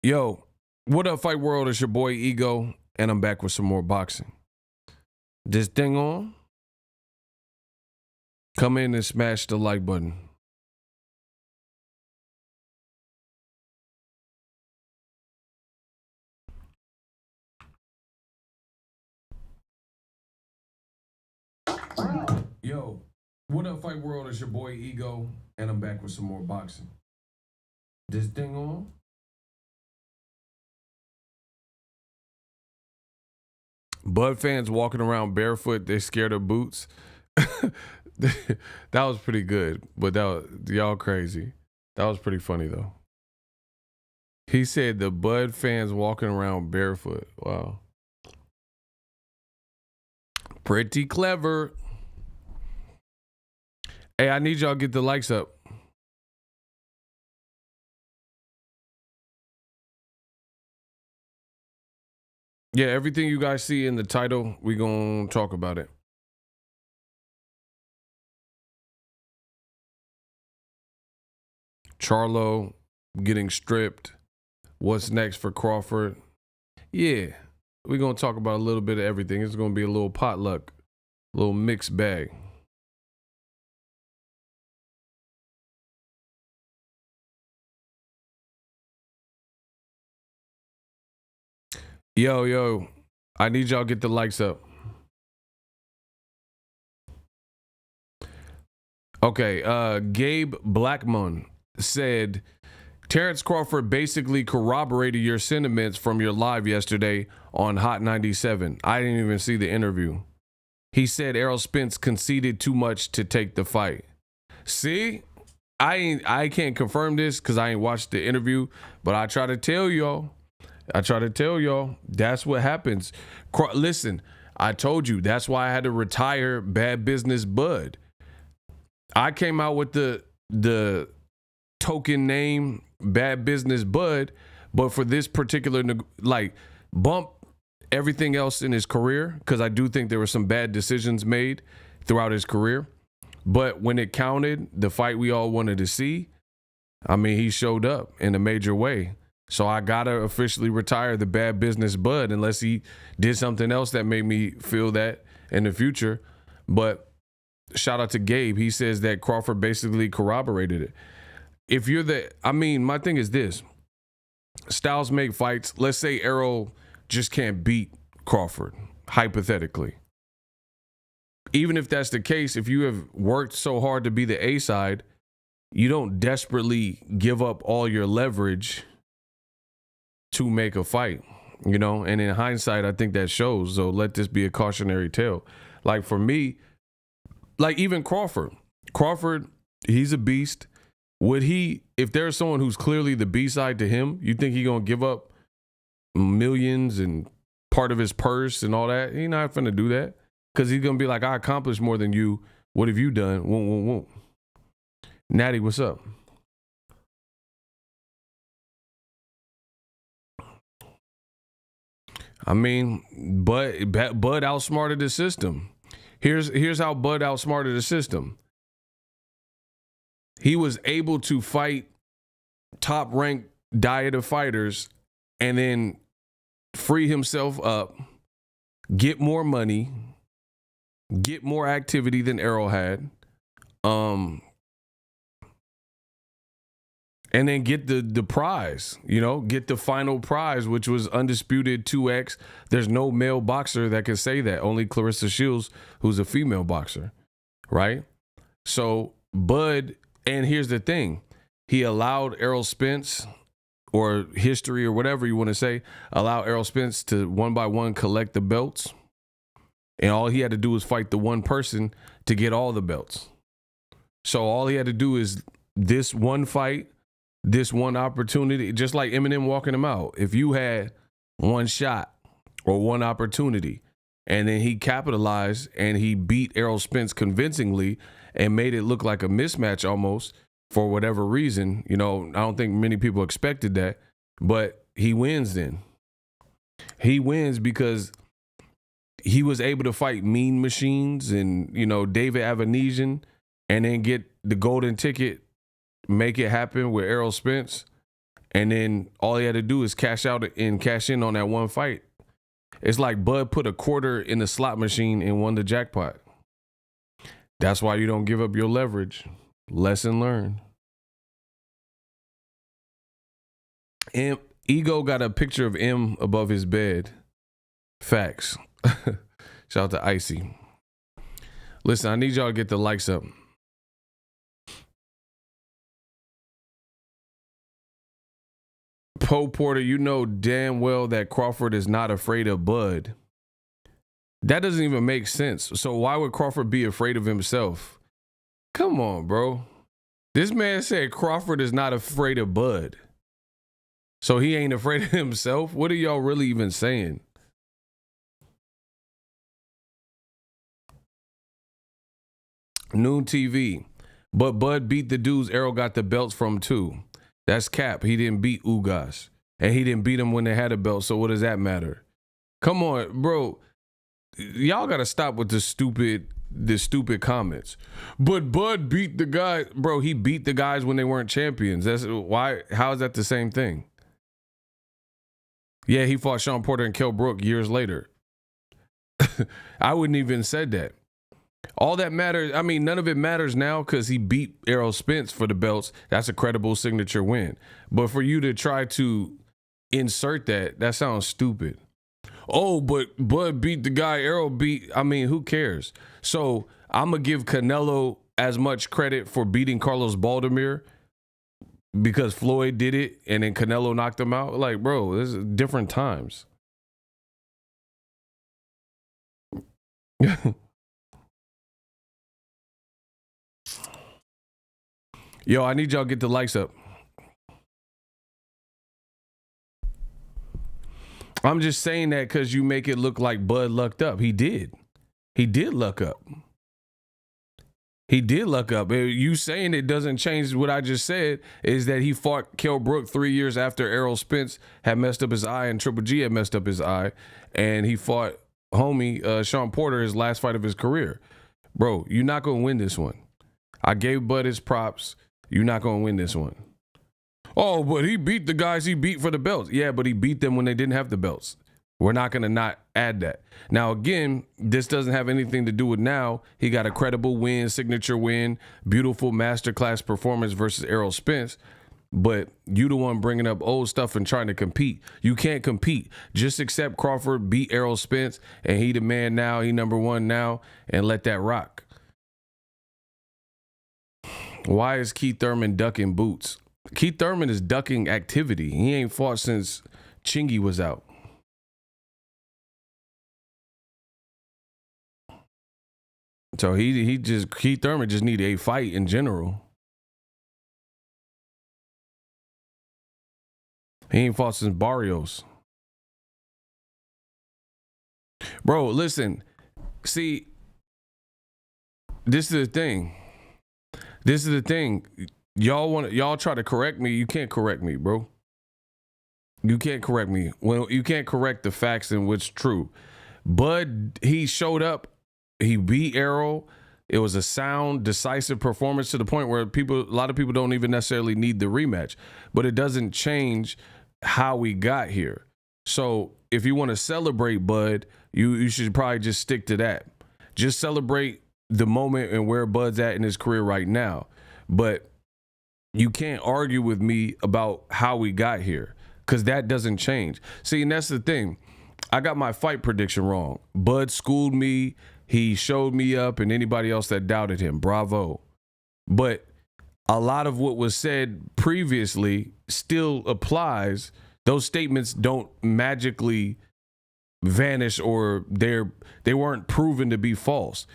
Yo, what up, Fight World? It's your boy Ego, and I'm back with some more boxing. This thing on? Come in and smash the like button. Yo, what up, Fight World? It's your boy Ego, and I'm back with some more boxing. This thing on? Bud fans walking around barefoot, they scared of boots. That was pretty good, but y'all crazy. That was pretty funny though. He said the Bud fans walking around barefoot. Wow. Pretty clever. Hey, I need y'all to get the likes up. Yeah, everything you guys see in the title, we gonna talk about it. Charlo getting stripped. What's next for Crawford? Yeah, we're gonna talk about a little bit of everything. It's gonna be a little potluck, a little mixed bag. Yo, I need y'all to get the likes up. Okay, Gabe Blackmon said, Terence Crawford basically corroborated your sentiments from your live yesterday on Hot 97. I didn't even see the interview. He said Errol Spence conceded too much to take the fight. See, I can't confirm this because I ain't watched the interview, but I try to tell y'all. That's what happens. Listen, I told you, that's why I had to retire Bad Business Bud. I came out with the token name Bad Business Bud, but for this particular, like, bump everything else in his career, because I do think there were some bad decisions made throughout his career. But when it counted, the fight we all wanted to see, I mean, he showed up in a major way. So I got to officially retire the Bad Business Bud unless he did something else that made me feel that in the future. But shout out to Gabe. He says that Crawford basically corroborated it. If you're my thing is this. Styles make fights. Let's say Errol just can't beat Crawford, hypothetically. Even if that's the case, if you have worked so hard to be the A side, you don't desperately give up all your leverage to make a fight, you know? And in hindsight, I think that shows. So let this be a cautionary tale. Like for me, like even Crawford, he's a beast. Would he, if there's someone who's clearly the B side to him, you think he gonna give up millions and part of his purse and all that? He's not finna do that. Because he's gonna be like, I accomplished more than you. What have you done? Won't. Natty, what's up? I mean, Bud outsmarted the system. Here's how Bud outsmarted the system. He was able to fight top-ranked diet of fighters and then free himself up, get more money, get more activity than Errol had, and then get the prize, you know, get the final prize, which was Undisputed 2X. There's no male boxer that can say that. Only Clarissa Shields, who's a female boxer, right? So Bud, and here's the thing. He allowed Errol Spence, or history or whatever you want to say, allow Errol Spence to one by one collect the belts. And all he had to do was fight the one person to get all the belts. So all he had to do is this one fight, this one opportunity, just like Eminem walking him out. If you had one shot or one opportunity, and then he capitalized and he beat Errol Spence convincingly and made it look like a mismatch almost for whatever reason, you know, I don't think many people expected that, but he wins then. He wins because he was able to fight Mean Machines and, you know, David Avanesian, and then get the golden ticket, make it happen with Errol Spence, And then all he had to do is cash out and cash in on that one fight. It's like Bud put a quarter in the slot machine and won the jackpot. That's why you don't give up your leverage. Lesson learned. Ego got a picture of M above his bed. Facts. Shout out to Icy. Listen, I need y'all to get the likes up. Poe Porter, you know damn well that Crawford is not afraid of Bud. That doesn't even make sense. So why would Crawford be afraid of himself? Come on, bro. This man said Crawford is not afraid of Bud. So he ain't afraid of himself? What are y'all really even saying? Noon TV. But Bud beat the dudes Errol got the belts from too. That's cap. He didn't beat Ugas. And he didn't beat him when they had a belt. So what does that matter? Come on, bro. Y'all got to stop with the stupid comments. But Bud beat the guy. Bro, he beat the guys when they weren't champions. That's why. How is that the same thing? Yeah, he fought Sean Porter and Kell Brook years later. I wouldn't even said that. All that matters, I mean, none of it matters now because he beat Errol Spence for the belts. That's a credible signature win. But for you to try to insert that sounds stupid. Oh, but Bud beat the guy Errol beat. I mean, who cares? So I'm going to give Canelo as much credit for beating Carlos Baldomir because Floyd did it and then Canelo knocked him out. Like, bro, this is different times. Yo, I need y'all to get the likes up. I'm just saying that because you make it look like Bud lucked up. He did. He did luck up. He did luck up. You saying it doesn't change what I just said is that he fought Kell Brook 3 years after Errol Spence had messed up his eye and Triple G had messed up his eye. And he fought homie Sean Porter his last fight of his career. Bro, you're not going to win this one. I gave Bud his props. You're not going to win this one. Oh, but he beat the guys he beat for the belts. Yeah, but he beat them when they didn't have the belts. We're not going to not add that. Now, again, this doesn't have anything to do with now. He got a credible win, signature win, beautiful masterclass performance versus Errol Spence. But you the one bringing up old stuff and trying to compete. You can't compete. Just accept Crawford beat Errol Spence and he the man now, he number one now, and let that rock. Why is Keith Thurman ducking boots? Keith Thurman is ducking activity. He ain't fought since Chingy was out. So Keith Thurman just need a fight in general. He ain't fought since Barrios. Bro, listen. See, this is the thing. Y'all try to correct me. You can't correct me, bro. You can't correct me. Well, you can't correct the facts in which true. Bud, he showed up. He beat Errol. It was a sound, decisive performance to the point where a lot of people don't even necessarily need the rematch. But it doesn't change how we got here. So if you want to celebrate Bud, you should probably just stick to that. Just celebrate the moment and where Bud's at in his career right now. But you can't argue with me about how we got here because that doesn't change. See, and that's the thing. I got my fight prediction wrong. Bud schooled me. He showed me up, and anybody else that doubted him, bravo. But a lot of what was said previously still applies. Those statements don't magically vanish or they weren't proven to be false.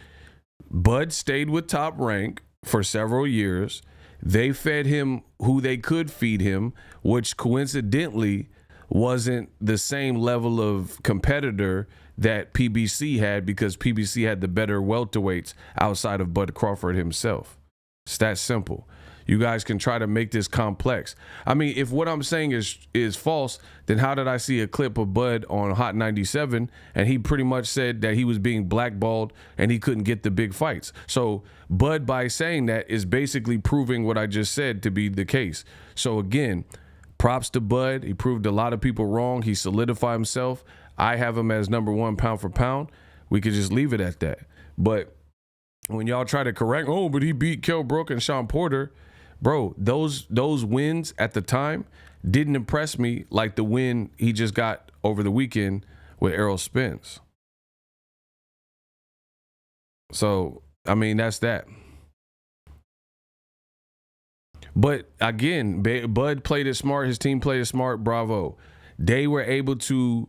Bud stayed with Top Rank for several years. They fed him who they could feed him, which coincidentally wasn't the same level of competitor that PBC had because PBC had the better welterweights outside of Bud Crawford himself. It's that simple. You guys can try to make this complex. I mean, if what I'm saying is false, then how did I see a clip of Bud on Hot 97 and he pretty much said that he was being blackballed and he couldn't get the big fights? So Bud, by saying that, is basically proving what I just said to be the case. So again, Props to Bud. He proved a lot of people wrong. He solidified himself. I have him as number one pound for pound. We could just leave it at that. But when y'all try to correct, oh, but he beat Kell Brook and Sean Porter, bro, those wins at the time didn't impress me like the win he just got over the weekend with Errol Spence. So, I mean, that's that. But again, Bud played it smart. His team played it smart. Bravo. They were able to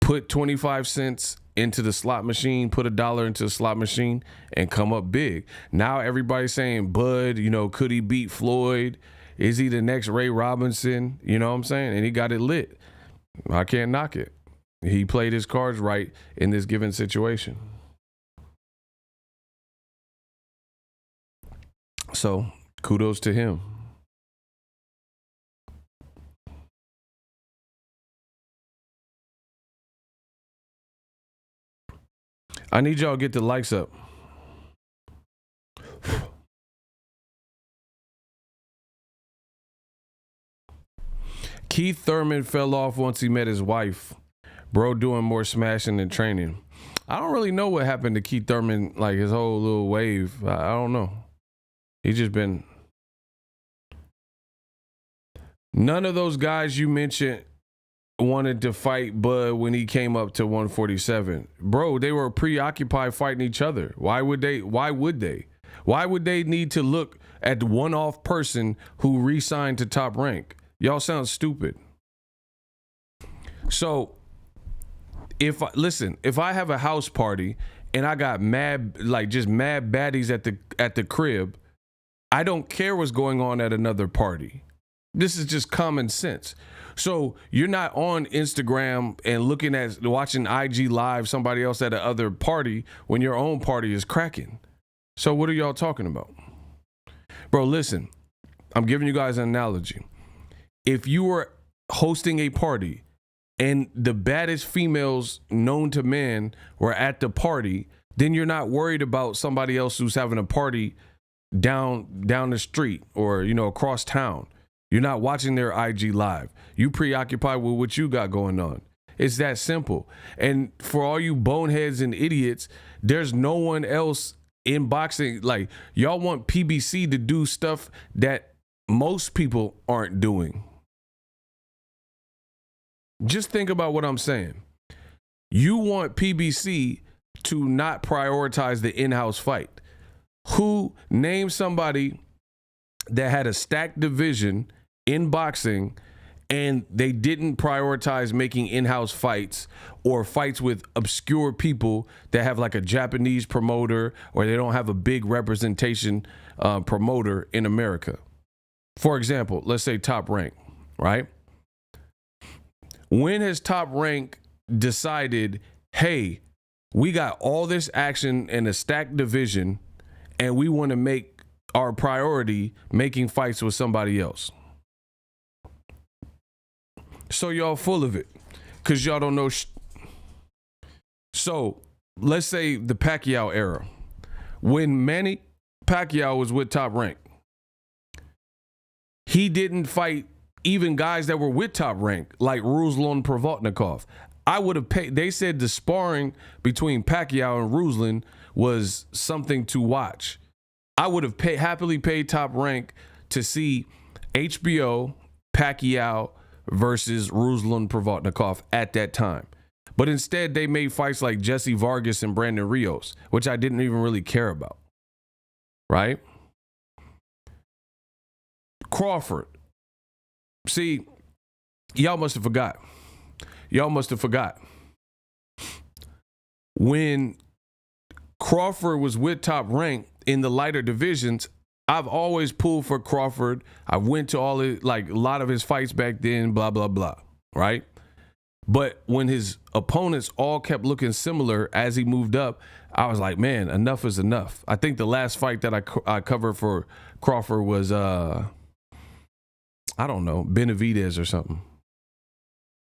put 25 cents into the slot machine, put $1 into the slot machine, and come up big. Now everybody's saying, Bud, you know, could he beat Floyd? Is he the next Ray Robinson? You know what I'm saying? And he got it lit. I can't knock it. He played his cards right in this given situation. So kudos to him. I need y'all to get the likes up. Keith Thurman fell off once he met his wife. Bro doing more smashing than training. I don't really know what happened to Keith Thurman, like his whole little wave. I don't know. He just been... None of those guys you mentioned wanted to fight Bud when he came up to 147. Bro, they were preoccupied fighting each other. Why would they? Why would they need to look at the one-off person who re-signed to Top Rank? Y'all sound stupid. So, if I have a house party and I got mad baddies at the crib, I don't care what's going on at another party. This is just common sense. So you're not on Instagram and watching IG Live somebody else at another party when your own party is cracking. So what are y'all talking about? Bro, listen, I'm giving you guys an analogy. If you were hosting a party and the baddest females known to man were at the party, then you're not worried about somebody else who's having a party down the street or, you know, across town. You're not watching their IG Live. You preoccupied with what you got going on. It's that simple. And for all you boneheads and idiots, there's no one else in boxing. Like, y'all want PBC to do stuff that most people aren't doing. Just think about what I'm saying. You want PBC to not prioritize the in-house fight. Who named somebody that had a stacked division in boxing and they didn't prioritize making in-house fights or fights with obscure people that have like a Japanese promoter or they don't have a big representation promoter in America? For example, let's say Top Rank, right? When has Top Rank decided, hey, we got all this action in a stacked division and we want to make our priority making fights with somebody else? So y'all full of it because y'all don't know. So let's say the Pacquiao era, when Manny Pacquiao was with Top Rank, he didn't fight even guys that were with Top Rank like Ruslan Provodnikov. I would have paid. They said the sparring between Pacquiao and Ruslan was something to watch. I would have happily paid Top Rank to see HBO Pacquiao versus Ruslan Provodnikov at that time. But instead, they made fights like Jesse Vargas and Brandon Rios, which I didn't even really care about. Right? Crawford. See, y'all must have forgot. When Crawford was with Top Rank in the lighter divisions, I've always pulled for Crawford. I went to a lot of his fights back then, blah, blah, blah, right? But when his opponents all kept looking similar as he moved up, I was like, man, enough is enough. I think the last fight that I covered for Crawford was, I don't know, Benavidez or something.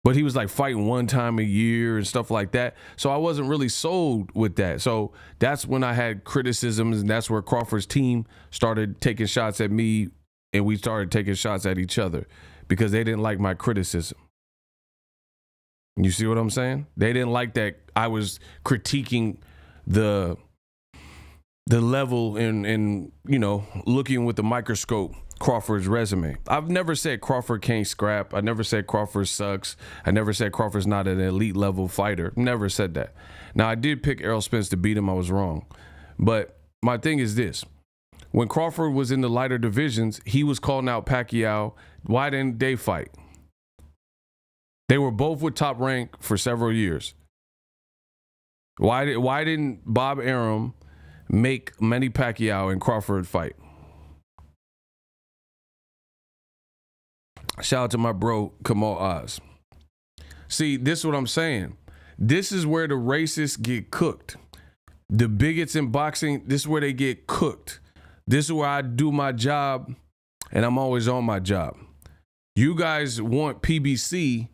But he was like fighting one time a year and stuff like that. So I wasn't really sold with that. So that's when I had criticisms, and that's where Crawford's team started taking shots at me, and we started taking shots at each other because they didn't like my criticism. You see what I'm saying? They didn't like that I was critiquing the level and you know, looking with the microscope Crawford's resume. I've never said Crawford can't scrap. I never said Crawford sucks. I never said Crawford's not an elite level fighter. Never said that. Now, I did pick Errol Spence to beat him. I was wrong. But my thing is this. When Crawford was in the lighter divisions, he was calling out Pacquiao. Why didn't they fight? They were both with Top Rank for several years. Why didn't Bob Arum make Manny Pacquiao and Crawford fight? Shout out to my bro, Kamal Oz. See, this is what I'm saying. This is where the racists get cooked. The bigots in boxing, this is where they get cooked. This is where I do my job, and I'm always on my job. You guys want PBC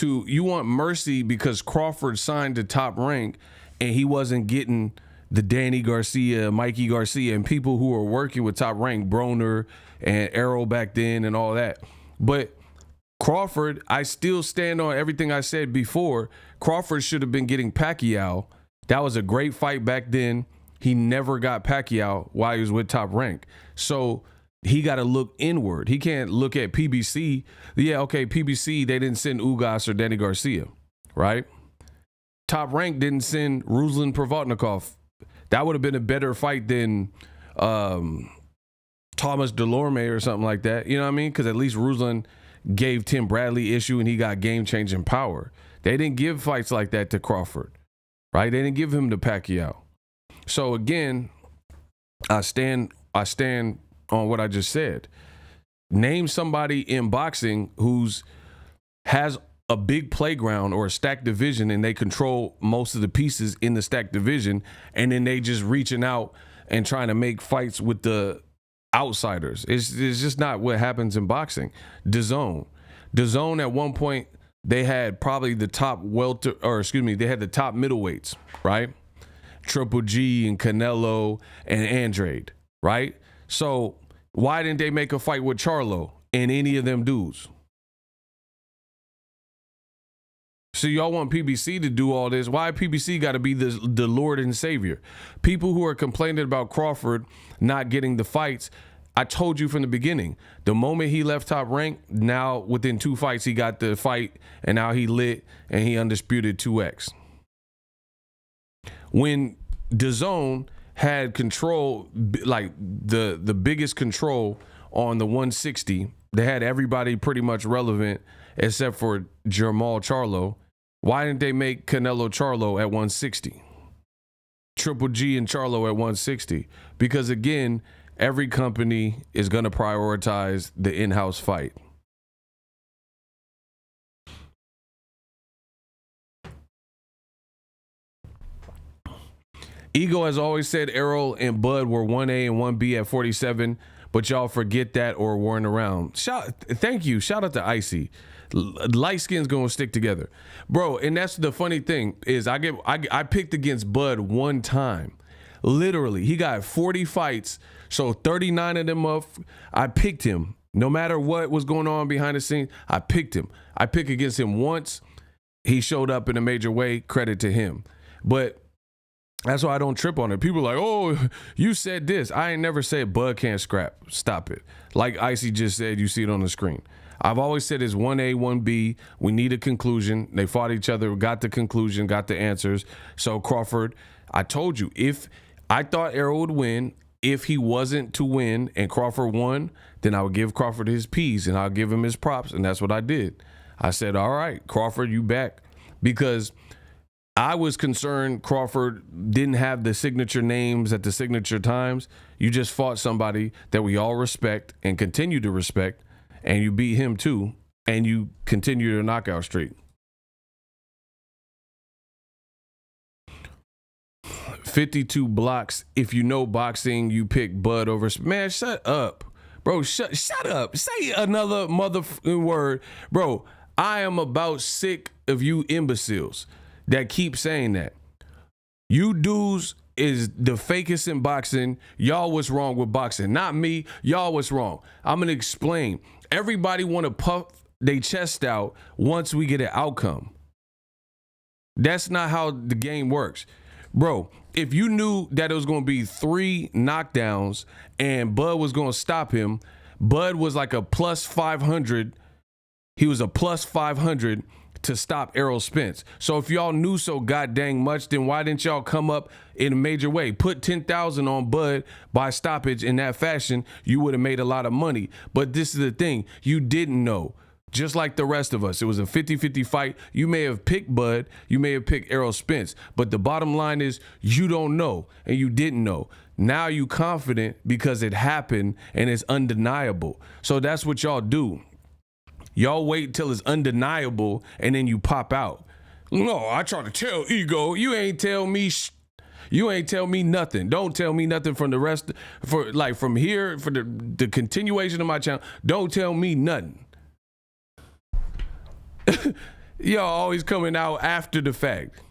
you want mercy because Crawford signed to Top Rank, and he wasn't getting the Danny Garcia, Mikey Garcia, and people who were working with Top Rank, Broner and Errol back then and all that. But Crawford, I still stand on everything I said before. Crawford should have been getting Pacquiao. That was a great fight back then. He never got Pacquiao while he was with Top Rank. So he got to look inward. He can't look at PBC. Yeah, okay, PBC, they didn't send Ugas or Danny Garcia, right? Top Rank didn't send Ruslan Provodnikov. That would have been a better fight than Thomas Delorme or something like that. You know what I mean? Because at least Ruslan gave Tim Bradley issue and he got game-changing power. They didn't give fights like that to Crawford, right? They didn't give him to Pacquiao. So again, I stand on what I just said. Name somebody in boxing who's has a big playground or a stacked division and they control most of the pieces in the stacked division, and then they just reaching out and trying to make fights with the outsiders. It's just not what happens in boxing. DAZN at one point, they had probably the top they had the top middleweights, right? Triple G and Canelo and Andrade, right? So why didn't they make a fight with Charlo and any of them dudes? So y'all want PBC to do all this. Why PBC got to be the Lord and Savior? People who are complaining about Crawford not getting the fights, I told you from the beginning, the moment he left Top Rank, now within 2 fights, he got the fight, and now he lit, and he undisputed 2X. When DAZN had control, like the biggest control on the 160, they had everybody pretty much relevant except for Jermall Charlo. Why didn't they make Canelo Charlo at 160? Triple G and Charlo at 160? Because again, every company is going to prioritize the in-house fight. Ego has always said Errol and Bud were 1A and 1B at 47, but y'all forget that or weren't around. Thank you. Shout out to Icy. Light skin's gonna stick together, bro. And that's the funny thing is I picked against Bud one time. Literally, he got 40 fights, so 39 of them up. I picked him. No matter what was going on behind the scenes, I picked him. I picked against him once. He showed up in a major way. Credit to him. But that's why I don't trip on it. People are like, oh, you said this. I ain't never said Bud can't scrap. Stop it. Like Icy just said, you see it on the screen. I've always said it's 1A, 1B. We need a conclusion. They fought each other, got the conclusion, got the answers. So Crawford, I told you, if I thought Errol would win, if he wasn't to win and Crawford won, then I would give Crawford his P's and I'll give him his props. And that's what I did. I said, all right, Crawford, you back. Because I was concerned Crawford didn't have the signature names at the signature times. You just fought somebody that we all respect and continue to respect, and you beat him too, and you continue your knockout streak. 52 blocks. If you know boxing, you pick Bud over. Man, shut up. Bro, shut up. Say another motherfucking word. Bro, I am about sick of you imbeciles that keep saying that. You dudes, is the fakest in boxing. Y'all was wrong with boxing. Not me. Y'all was wrong. I'm going to explain. Everybody want to puff their chest out once we get an outcome. That's not how the game works. Bro, if you knew that it was going to be 3 knockdowns and Bud was going to stop him, Bud was like a plus 500. He was a plus 500 to stop Errol Spence. So if y'all knew so goddamn much, then why didn't y'all come up in a major way? Put 10,000 on Bud by stoppage in that fashion, you would have made a lot of money. But this is the thing, you didn't know. Just like the rest of us, it was a 50-50 fight. You may have picked Bud, you may have picked Errol Spence, but the bottom line is you don't know and you didn't know. Now you confident because it happened and it's undeniable. So that's what y'all do. Y'all wait till it's undeniable and then you pop out. No, I try to tell Ego, you ain't tell me you ain't tell me nothing. Don't tell me nothing from the rest, from here, for the continuation of my channel. Don't tell me nothing. Y'all always coming out after the fact.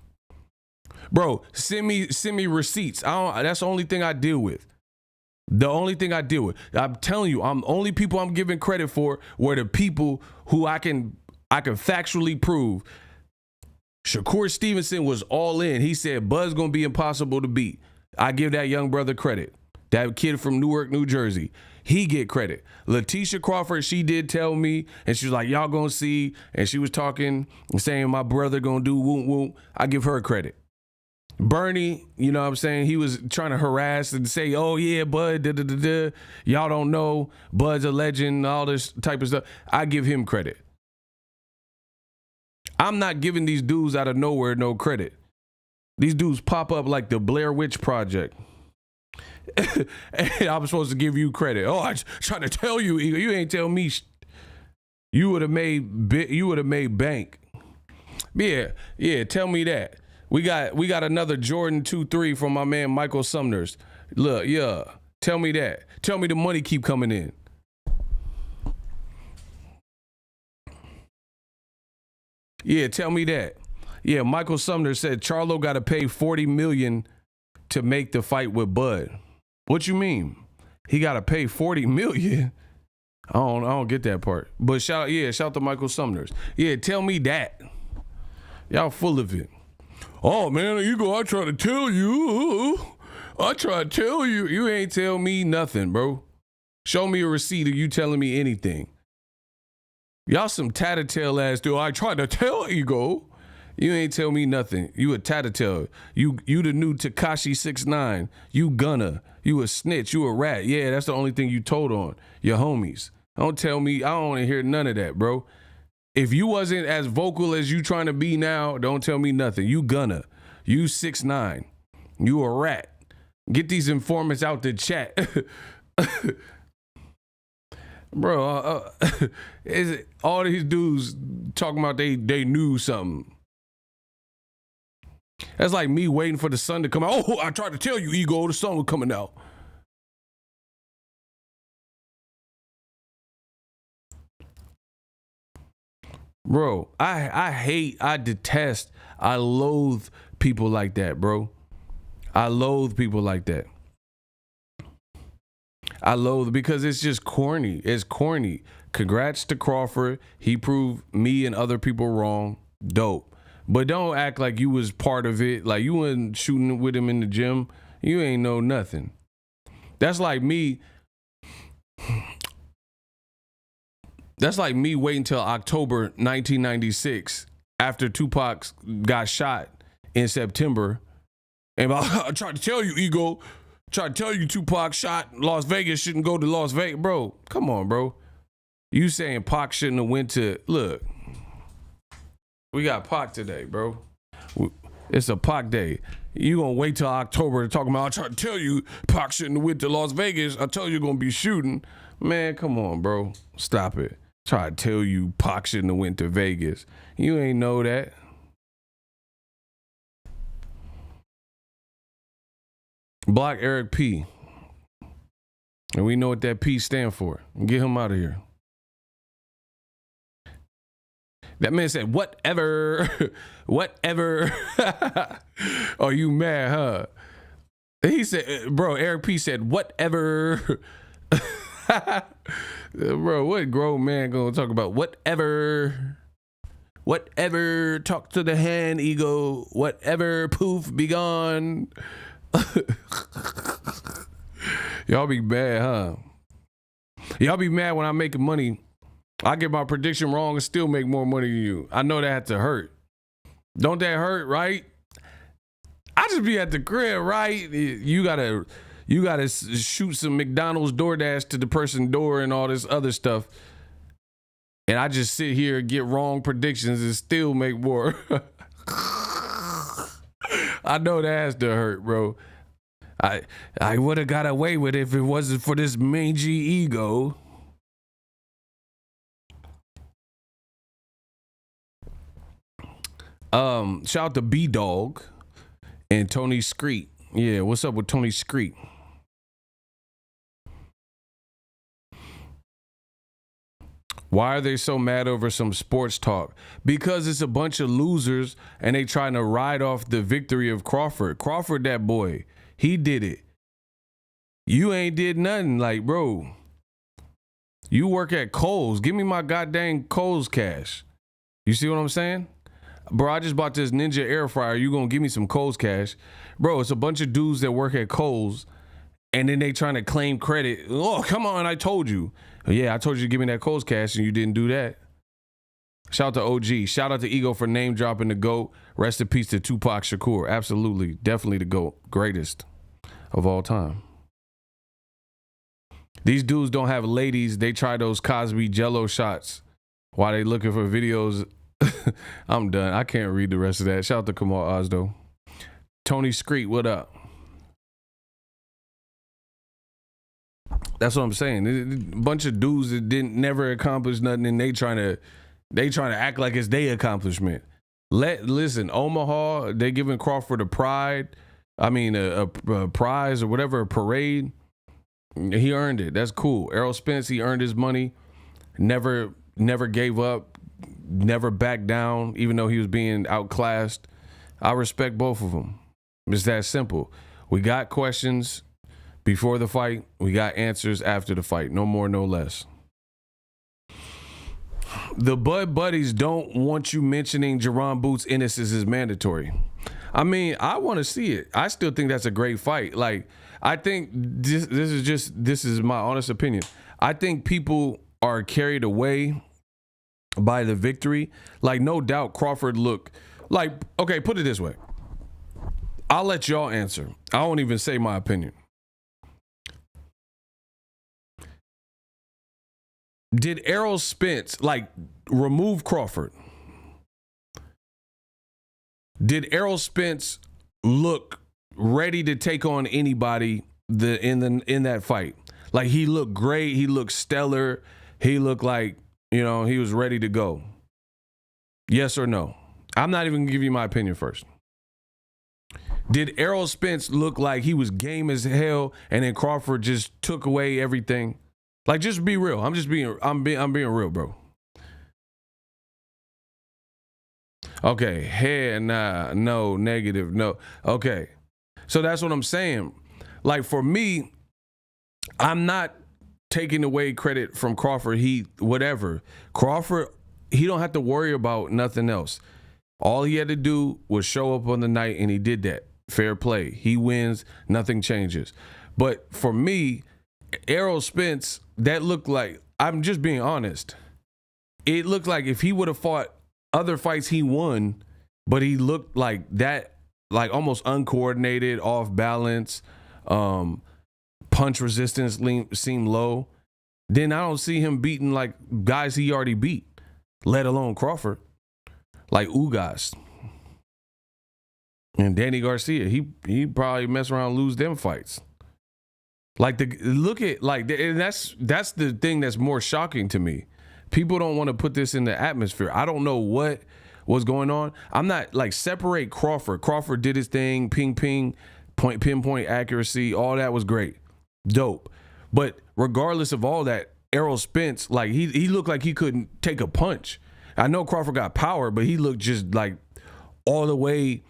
Bro, send me receipts. That's the only thing I deal with. The only thing I deal with. I'm telling you, only people I'm giving credit for were the people who I can factually prove. Shakur Stevenson was all in. He said Bud's gonna be impossible to beat. I give that young brother credit. That kid from Newark, New Jersey. He get credit. Letitia Crawford, she did tell me, and she was like, y'all gonna see, and she was talking and saying my brother gonna do whoop whoop. I give her credit. Bernie, you know what I'm saying? He was trying to harass and say, oh yeah, Bud, da, da, da, da. Y'all don't know, Bud's a legend, all this type of stuff. I give him credit. I'm not giving these dudes out of nowhere no credit. These dudes pop up like the Blair Witch Project. I'm supposed to give you credit. Oh, I trying to tell you, you ain't tell me. You would have made bank. Yeah. Tell me that. We got another Jordan 2-3 from my man Michael Sumners. Look, yeah. Tell me that. Tell me the money keep coming in. Yeah, tell me that. Yeah, Michael Sumner said Charlo got to pay $40 million to make the fight with Bud. What you mean? He got to pay $40 million? I don't get that part. But shout to Michael Sumners. Yeah, tell me that. Y'all full of it. Oh man, I try to tell you. I try to tell you. You ain't tell me nothing, bro. Show me a receipt of you telling me anything. Y'all some tattletale ass dude. I tried to tell Ego. You ain't tell me nothing. You a tattletale. You the new Tekashi 6ix9ine. You a snitch. You a rat. Yeah, that's the only thing you told on your homies. Don't tell me. I don't want to hear none of that, bro. If you wasn't as vocal as you trying to be now, don't tell me nothing. You 6ix9ine. You a rat. Get these informants out the chat. Bro, is it all these dudes talking about they knew something? That's like me waiting for the sun to come out. Oh, I tried to tell you, Ego, the sun was coming out. Bro, I detest, I loathe people like that, bro. I loathe people like that. I loathe because it's just corny. It's corny. Congrats to Crawford. He proved me and other people wrong. Dope. But don't act like you was part of it. Like you wasn't shooting with him in the gym. You ain't know nothing. That's like me. That's like me waiting till October 1996 after Tupac got shot in September. And I tried to tell you, Ego. Tried to tell you Tupac shot Las Vegas, shouldn't go to Las Vegas. Bro, come on, bro. You saying Pac shouldn't have went to, look. We got Pac today, bro. It's a Pac day. You gonna wait till October to talk about, I tried to tell you Pac shouldn't have went to Las Vegas. I told you you're gonna be shooting. Man, come on, bro. Stop it. Try to tell you Pac shouldn't have went to Vegas. You ain't know that. Block Eric P. And we know what that P stand for. Get him out of here. That man said, whatever. Whatever. Oh, you mad, huh? He said, bro, Eric P said, whatever. Bro, what grown man gonna talk about whatever? Whatever, talk to the hand, ego. Whatever, poof, be gone. Y'all be mad, huh? Y'all be mad when I'm making money. I get my prediction wrong and still make more money than you. I know that had to hurt. Don't that hurt, right? I just be at the crib, right? You gotta shoot some McDonald's DoorDash to the person's door and all this other stuff. And I just sit here and get wrong predictions and still make more. I know that has to hurt, bro. I would have got away with it if it wasn't for this mangy ego. Shout out to B-Dog and Tony Screet. Yeah, what's up with Tony Screet? Why are they so mad over some sports talk? Because it's a bunch of losers and they trying to ride off the victory of Crawford. Crawford, that boy, he did it. You ain't did nothing. Like, bro, you work at Kohl's. Give me my goddamn Kohl's cash. You see what I'm saying? Bro, I just bought this Ninja air fryer. You gonna give me some Kohl's cash? Bro, it's a bunch of dudes that work at Kohl's and then they trying to claim credit. Oh, come on, I told you. Yeah, I told you to give me that Kohl's cash and you didn't do that. Shout out to OG. Shout out to Ego for name dropping the GOAT. Rest in peace to Tupac Shakur. Absolutely. Definitely the GOAT. Greatest of all time. These dudes don't have ladies. They try those Cosby Jello shots while they looking for videos. I'm done. I can't read the rest of that. Shout out to Kamal Osdo. Tony Screet, what up? That's what I'm saying. A bunch of dudes that didn't never accomplish nothing, and they trying to act like it's their accomplishment. Listen, Omaha, they giving Crawford a prize or whatever, a parade. He earned it. That's cool. Errol Spence, he earned his money. Never gave up. Never backed down, even though he was being outclassed. I respect both of them. It's that simple. We got questions before the fight. We got answers after the fight. No more, no less. The Bud Buddies don't want you mentioning Jerron Boots' innocence is mandatory. I mean, I want to see it. I still think that's a great fight. Like, I think this is my honest opinion. I think people are carried away by the victory. Like, no doubt Crawford looked like, okay, put it this way. I'll let y'all answer. I won't even say my opinion. Did Errol Spence, remove Crawford? Did Errol Spence look ready to take on anybody in that fight? Like, he looked great. He looked stellar. He looked like, he was ready to go. Yes or no? I'm not even going to give you my opinion first. Did Errol Spence look like he was game as hell and then Crawford just took away everything? Like, just be real. I'm being real, bro. Okay. Hey, nah, no, negative, no. Okay. So that's what I'm saying. Like, for me, I'm not taking away credit from Crawford. Crawford, he don't have to worry about nothing else. All he had to do was show up on the night, and he did that. Fair play. He wins. Nothing changes. But for me, Errol Spence, that looked like, I'm just being honest, it looked like if he would have fought other fights he won, but he looked like that, like almost uncoordinated, off balance, punch resistance seemed low, then I don't see him beating like guys he already beat, let alone Crawford, like Ugas and Danny Garcia. He probably mess around and lose them fights. Like, and that's the thing that's more shocking to me. People don't want to put this in the atmosphere. I don't know what was going on. I'm not like, separate Crawford. Crawford did his thing, pinpoint accuracy, all that was great, dope. But regardless of all that, Errol Spence, like, he looked like he couldn't take a punch. I know Crawford got power, but he looked just like all the way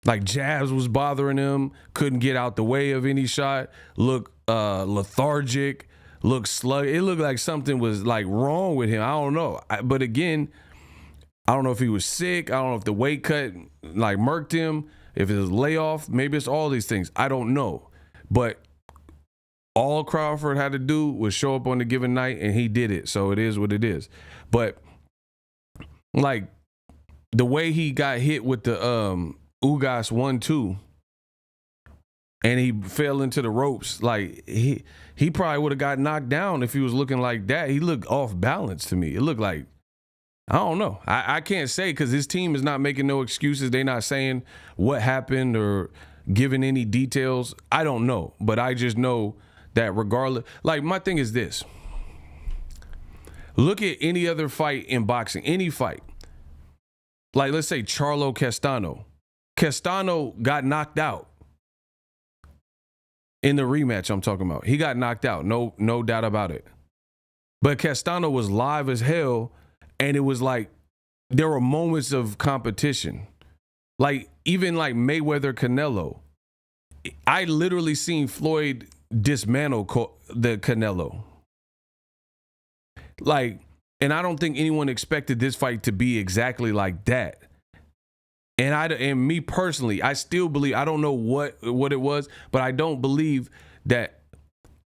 Like jabs was bothering him, couldn't get out the way of any shot, looked lethargic, looked sluggish. It looked like something was like wrong with him. I don't know. But again, I don't know if he was sick. I don't know if the weight cut like murked him, if it was layoff. Maybe it's all these things. I don't know. But all Crawford had to do was show up on the given night, and he did it. So it is what it is. But like the way he got hit with the Ugas 1-2 and he fell into the ropes, like he probably would have got knocked down if he was looking like that. He looked off balance to me. It looked like, I don't know. I can't say because his team is not making no excuses. They're not saying what happened or giving any details. I don't know, but I just know that regardless, like my thing is this. Look at any other fight in boxing, any fight. Like let's say Charlo Castano. Castano got knocked out in the rematch I'm talking about. He got knocked out, no doubt about it. But Castano was live as hell, and it was like there were moments of competition. Like even like Mayweather Canelo. I literally seen Floyd dismantle the Canelo. Like, and I don't think anyone expected this fight to be exactly like that. And me personally, I still believe, I don't know what it was, but I don't believe that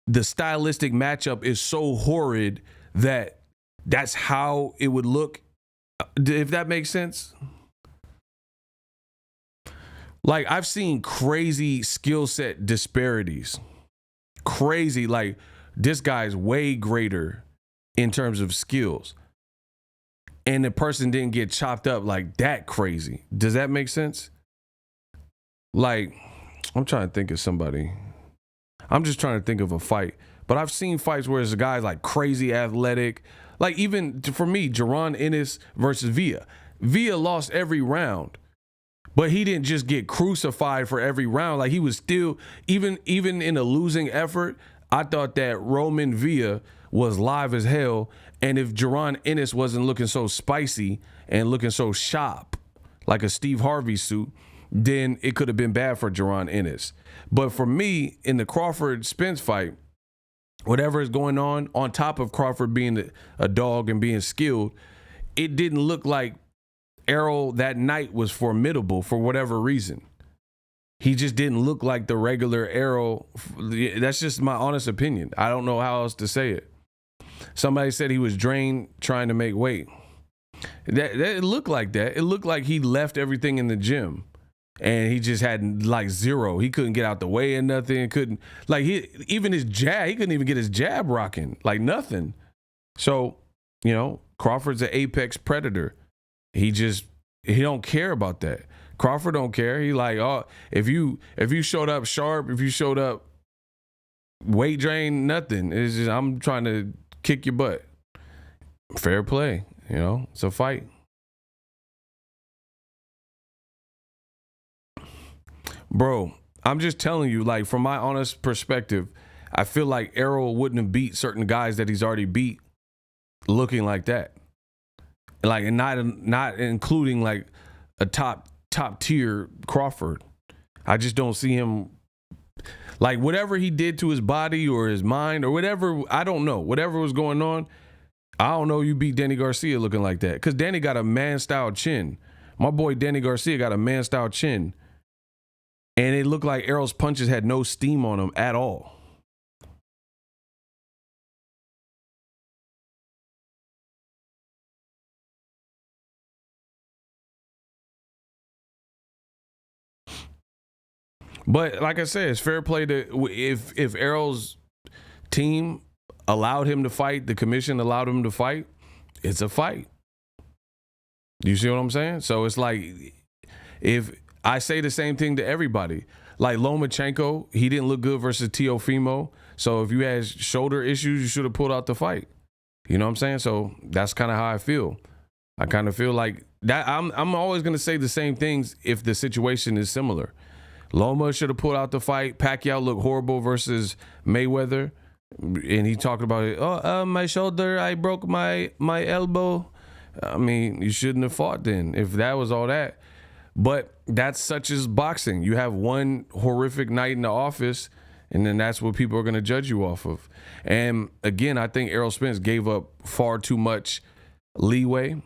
the stylistic matchup is so horrid that that's how it would look, if that makes sense. Like I've seen crazy skill set disparities. Crazy, like this guy's way greater in terms of skills. And the person didn't get chopped up like that crazy. Does that make sense? Like, I'm trying to think of somebody. I'm just trying to think of a fight. But I've seen fights where there's a guy like crazy athletic. Like even for me, Jaron Ennis versus Villa. Villa lost every round. But he didn't just get crucified for every round. Like he was still, even in a losing effort, I thought that Roman Villa was live as hell. And if Jaron Ennis wasn't looking so spicy and looking so sharp, like a Steve Harvey suit, then it could have been bad for Jaron Ennis. But for me, in the Crawford-Spence fight, whatever is going on top of Crawford being a dog and being skilled, it didn't look like Errol that night was formidable for whatever reason. He just didn't look like the regular Errol. That's just my honest opinion. I don't know how else to say it. Somebody said he was drained trying to make weight. It looked like that. It looked like he left everything in the gym and he just had like zero. He couldn't get out the way and nothing. Couldn't, like even his jab, he couldn't even get his jab rocking, like nothing. So, you know, Crawford's an apex predator. He don't care about that. Crawford don't care. He like, oh, if you showed up sharp, if you showed up weight drain, nothing. It's just, I'm trying to kick your butt. Fair play, you know, it's a fight. Bro, I'm just telling you, like, from my honest perspective, I feel like Errol wouldn't have beat certain guys that he's already beat looking like that. Like, and not including like a top tier Crawford. I just don't see him, like, whatever he did to his body or his mind or whatever, I don't know. Whatever was going on, I don't know you beat Danny Garcia looking like that. Because Danny got a man-style chin. My boy Danny Garcia got a man-style chin. And it looked like Errol's punches had no steam on them at all. But like I said, it's fair play to if Errol's team allowed him to fight, the commission allowed him to fight, it's a fight. You see what I'm saying? So it's like, if I say the same thing to everybody, like Lomachenko, he didn't look good versus Teofimo. So if you had shoulder issues, you should have pulled out the fight. You know what I'm saying? So that's kind of how I feel. I kind of feel like that. I'm always going to say the same things if the situation is similar. Loma should have pulled out the fight. Pacquiao looked horrible versus Mayweather. And he talked about it. Oh, my shoulder, I broke my elbow. I mean, you shouldn't have fought then if that was all that. But that's such as boxing. You have one horrific night in the office, and then that's what people are going to judge you off of. And again, I think Errol Spence gave up far too much leeway,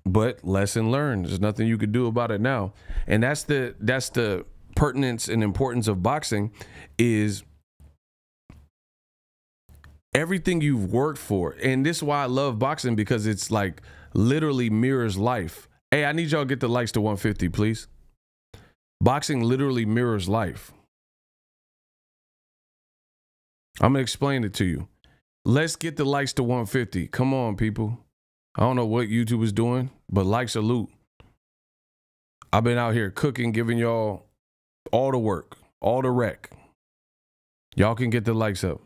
but lesson learned. There's nothing you could do about it now. And that's the pertinence and importance of boxing, is everything you've worked for. And this is why I love boxing, because it's like literally mirrors life. Hey, I need y'all to get the likes to 150, please. Boxing literally mirrors life. I'm going to explain it to you. Let's get the likes to 150. Come on, people. I don't know what YouTube is doing, but likes are loot. I've been out here cooking, giving y'all all the work, all the wreck. Y'all can get the likes up.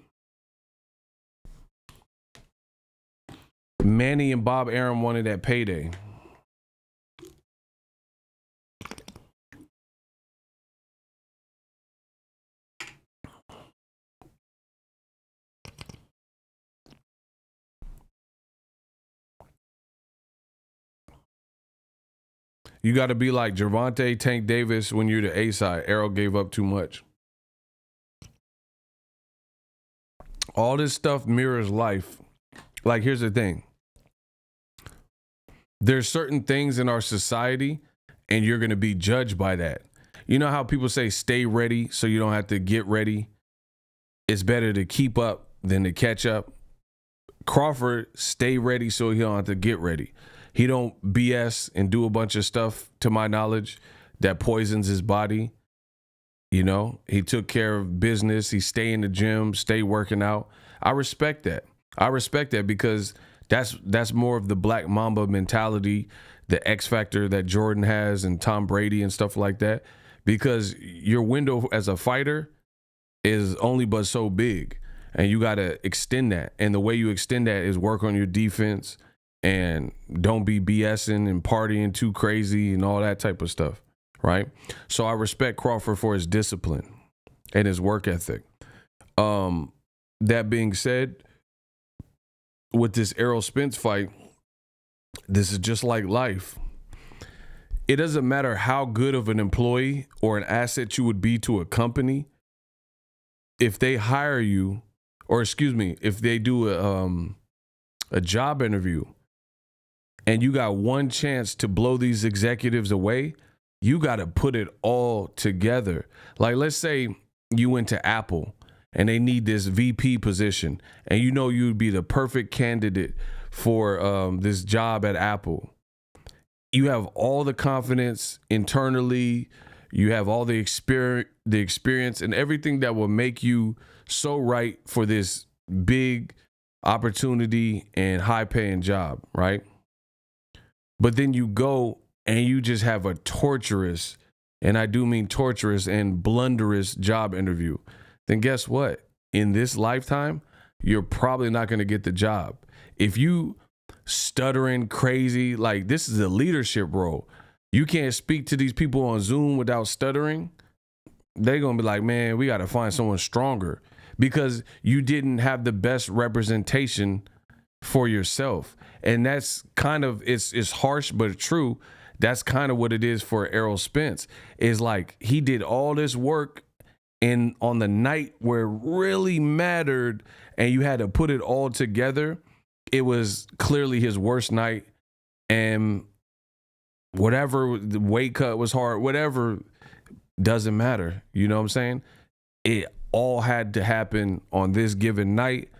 Manny and Bob Arum wanted that payday. You got to be like Gervonta Tank Davis when you're the A side. Errol gave up too much. All this stuff mirrors life. Like, here's the thing. There's certain things in our society, and you're going to be judged by that. You know how people say stay ready so you don't have to get ready? It's better to keep up than to catch up. Crawford, stay ready so he don't have to get ready. He don't BS and do a bunch of stuff, to my knowledge, that poisons his body. You know, he took care of business. He stay in the gym, stay working out. I respect that. I respect that, because that's more of the Black Mamba mentality, the X factor that Jordan has and Tom Brady and stuff like that. Because your window as a fighter is only but so big, and you got to extend that. And the way you extend that is work on your defense. And don't be BSing and partying too crazy and all that type of stuff, right? So I respect Crawford for his discipline and his work ethic. That being said, with this Errol Spence fight, this is just like life. It doesn't matter how good of an employee or an asset you would be to a company. If they hire you, or excuse me, if they do a job interview, and you got one chance to blow these executives away, you got to put it all together. Like, let's say you went to Apple and they need this VP position, and you know you'd be the perfect candidate for this job at Apple. You have all the confidence internally. You have all the experience and everything that will make you so right for this big opportunity and high-paying job, right? But then you go and you just have a torturous, and I do mean torturous and blunderous job interview. Then guess what? In this lifetime, you're probably not going to get the job. If you stuttering crazy, like, this is a leadership role. You can't speak to these people on Zoom without stuttering. They're going to be like, man, we got to find someone stronger, because you didn't have the best representation for yourself. And that's kind of, it's harsh but true. That's kind of what it is for Errol Spence. Is like, he did all this work, and on the night where it really mattered and you had to put it all together, it was clearly his worst night. And whatever, the weight cut was hard, whatever, doesn't matter. You know what I'm saying? It all had to happen on this given night.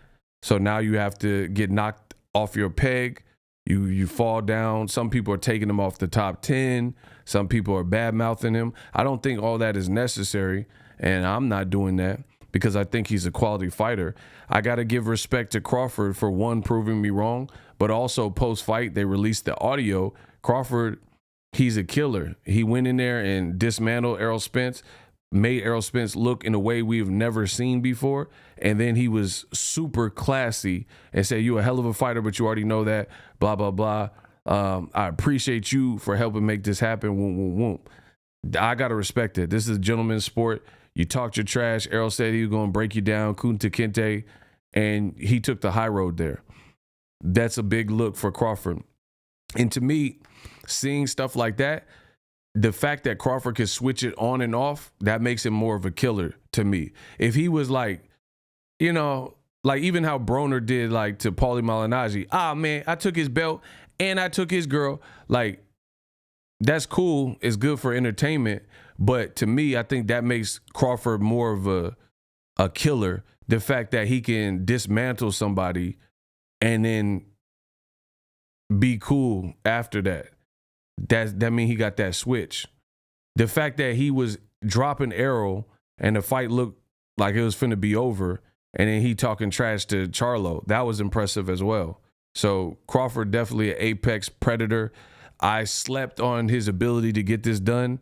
So now you have to get knocked off your peg. You fall down. Some people are taking him off the top 10. Some people are bad-mouthing him. I don't think all that is necessary, and I'm not doing that, because I think he's a quality fighter. I got to give respect to Crawford for, one, proving me wrong, but also post-fight, they released the audio. Crawford, he's a killer. He went in there and dismantled Errol Spence, made Errol Spence look in a way we've never seen before. And then he was super classy and said, "You're a hell of a fighter, but you already know that, blah, blah, blah. I appreciate you for helping make this happen." Woom, woom, woom. I got to respect it. This is a gentleman's sport. You talked your trash. Errol said he was going to break you down, Kunta Kinte, and he took the high road there. That's a big look for Crawford. And to me, seeing stuff like that, the fact that Crawford can switch it on and off, that makes him more of a killer to me. If he was like, you know, like even how Broner did like to Paulie Malignaggi, man, I took his belt and I took his girl. Like, that's cool. It's good for entertainment. But to me, I think that makes Crawford more of a killer. The fact that he can dismantle somebody and then be cool after that. That means he got that switch. The fact that he was dropping Errol and the fight looked like it was finna be over, and then he talking trash to Charlo, that was impressive as well. So Crawford definitely an apex predator. I slept on his ability to get this done,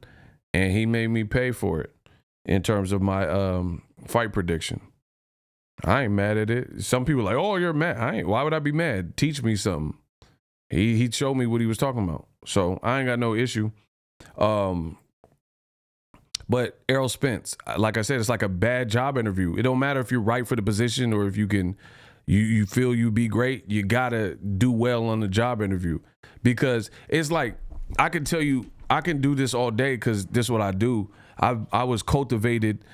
and he made me pay for it in terms of my fight prediction. I ain't mad at it. Some people are like, oh, you're mad. I ain't. Why would I be mad? Teach me something. He showed me what he was talking about. So I ain't got no issue. But Errol Spence, like I said, it's like a bad job interview. It don't matter if you're right for the position or if you can, you feel you be great. You gotta do well on the job interview, because it's like, I can tell you, I can do this all day because this is what I do. I was cultivated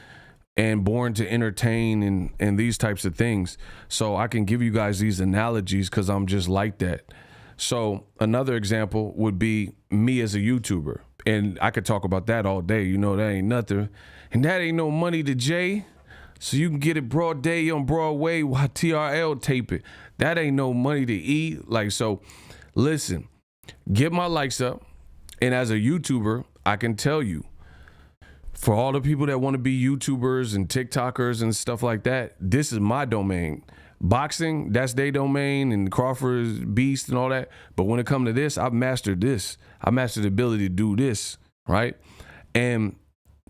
and born to entertain and these types of things. So I can give you guys these analogies because I'm just like that. So another example would be me as a YouTuber. And I could talk about that all day. You know, that ain't nothing. And that ain't no money to Jay. So you can get it broad day on Broadway while TRL tape it. That ain't no money to eat. Like, so listen, get my likes up. And as a YouTuber, I can tell you, for all the people that want to be YouTubers and TikTokers and stuff like that, this is my domain. Boxing, that's their domain, and Crawford's beast and all that. But when it comes to this, I've mastered this. I mastered the ability to do this, right? And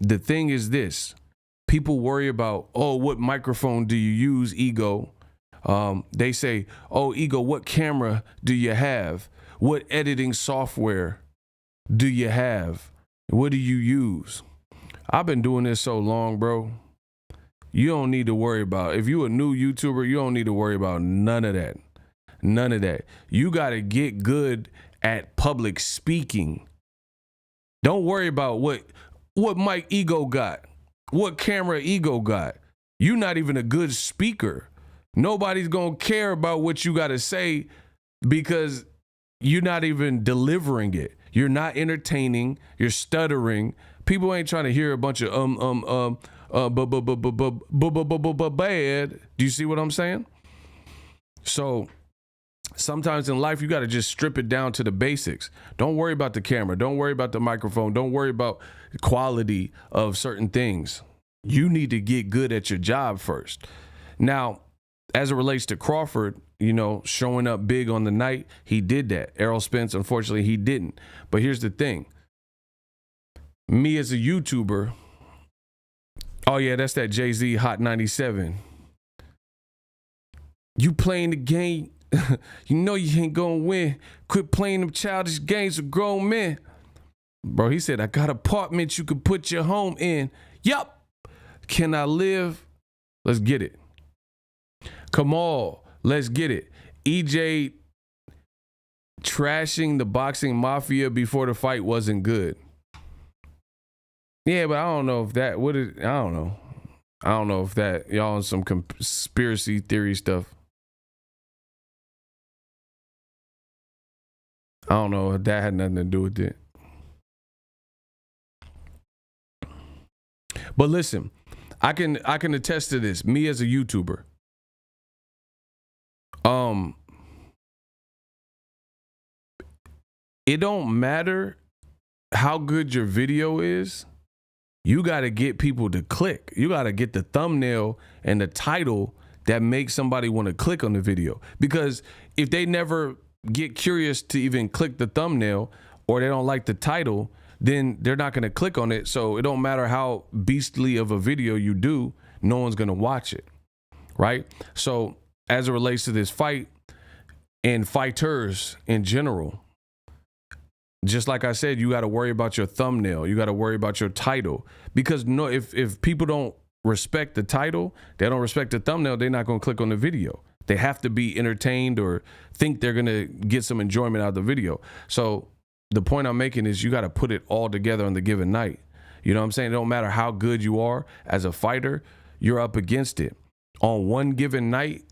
the thing is this. People worry about, oh, what microphone do you use, Ego? They say, oh, Ego, what camera do you have? What editing software do you have? What do you use? I've been doing this so long, bro. You don't need to worry about, if you a new YouTuber, you don't need to worry about none of that. None of that. You got to get good at public speaking. Don't worry about what mic Ego got, what camera Ego got. You're not even a good speaker. Nobody's going to care about what you got to say because you're not even delivering it. You're not entertaining. You're stuttering. People ain't trying to hear a bunch of bad. Do you see what I'm saying? So sometimes in life, you got to just strip it down to the basics. Don't worry about the camera. Don't worry about the microphone. Don't worry about the quality of certain things. You need to get good at your job first. Now, as it relates to Crawford, you know, showing up big on the night, he did that. Errol Spence, unfortunately, he didn't. But here's the thing. Me as a YouTuber, oh yeah, that's that Jay-Z Hot 97. You playing the game, you know you ain't gonna win. Quit playing them childish games with grown men. Bro, he said, I got an apartment you can put your home in. Yup. Can I live? Let's get it. Come on, let's get it. EJ trashing the boxing mafia before the fight wasn't good. Yeah, but I don't know if that I don't know. I don't know if that y'all on some conspiracy theory stuff. I don't know if that had nothing to do with it. But listen, I can attest to this. Me as a YouTuber. It don't matter how good your video is. You got to get people to click. You got to get the thumbnail and the title that makes somebody want to click on the video. Because if they never get curious to even click the thumbnail or they don't like the title, then they're not going to click on it. So it don't matter how beastly of a video you do, no one's going to watch it, right? So as it relates to this fight and fighters in general, just like I said, you got to worry about your thumbnail. You got to worry about your title. Because no, if people don't respect the title, they don't respect the thumbnail, they're not going to click on the video. They have to be entertained or think they're going to get some enjoyment out of the video. So the point I'm making is you got to put it all together on the given night. You know what I'm saying? It don't matter how good you are as a fighter, you're up against it. On one given night,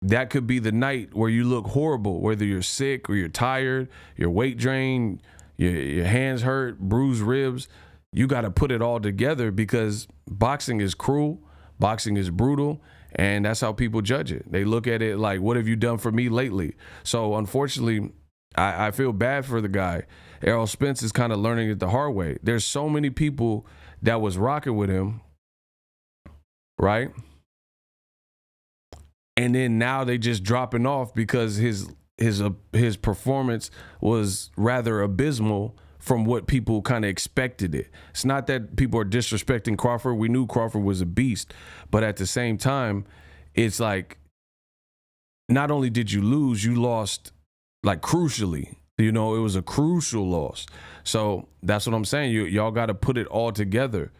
that could be the night where you look horrible, whether you're sick or you're tired, your weight drained, your hands hurt, bruised ribs. You got to put it all together because boxing is cruel, boxing is brutal, and that's how people judge it. They look at it like, what have you done for me lately? So unfortunately, I feel bad for the guy. Errol Spence is kind of learning it the hard way. There's so many people that was rocking with him, right? And then now they just dropping off because his performance was rather abysmal from what people kind of expected it. It's not that people are disrespecting Crawford. We knew Crawford was a beast, but at the same time, it's like, not only did you lose, you lost like crucially. You know, it was a crucial loss. So that's what I'm saying. Y'all got to put it all together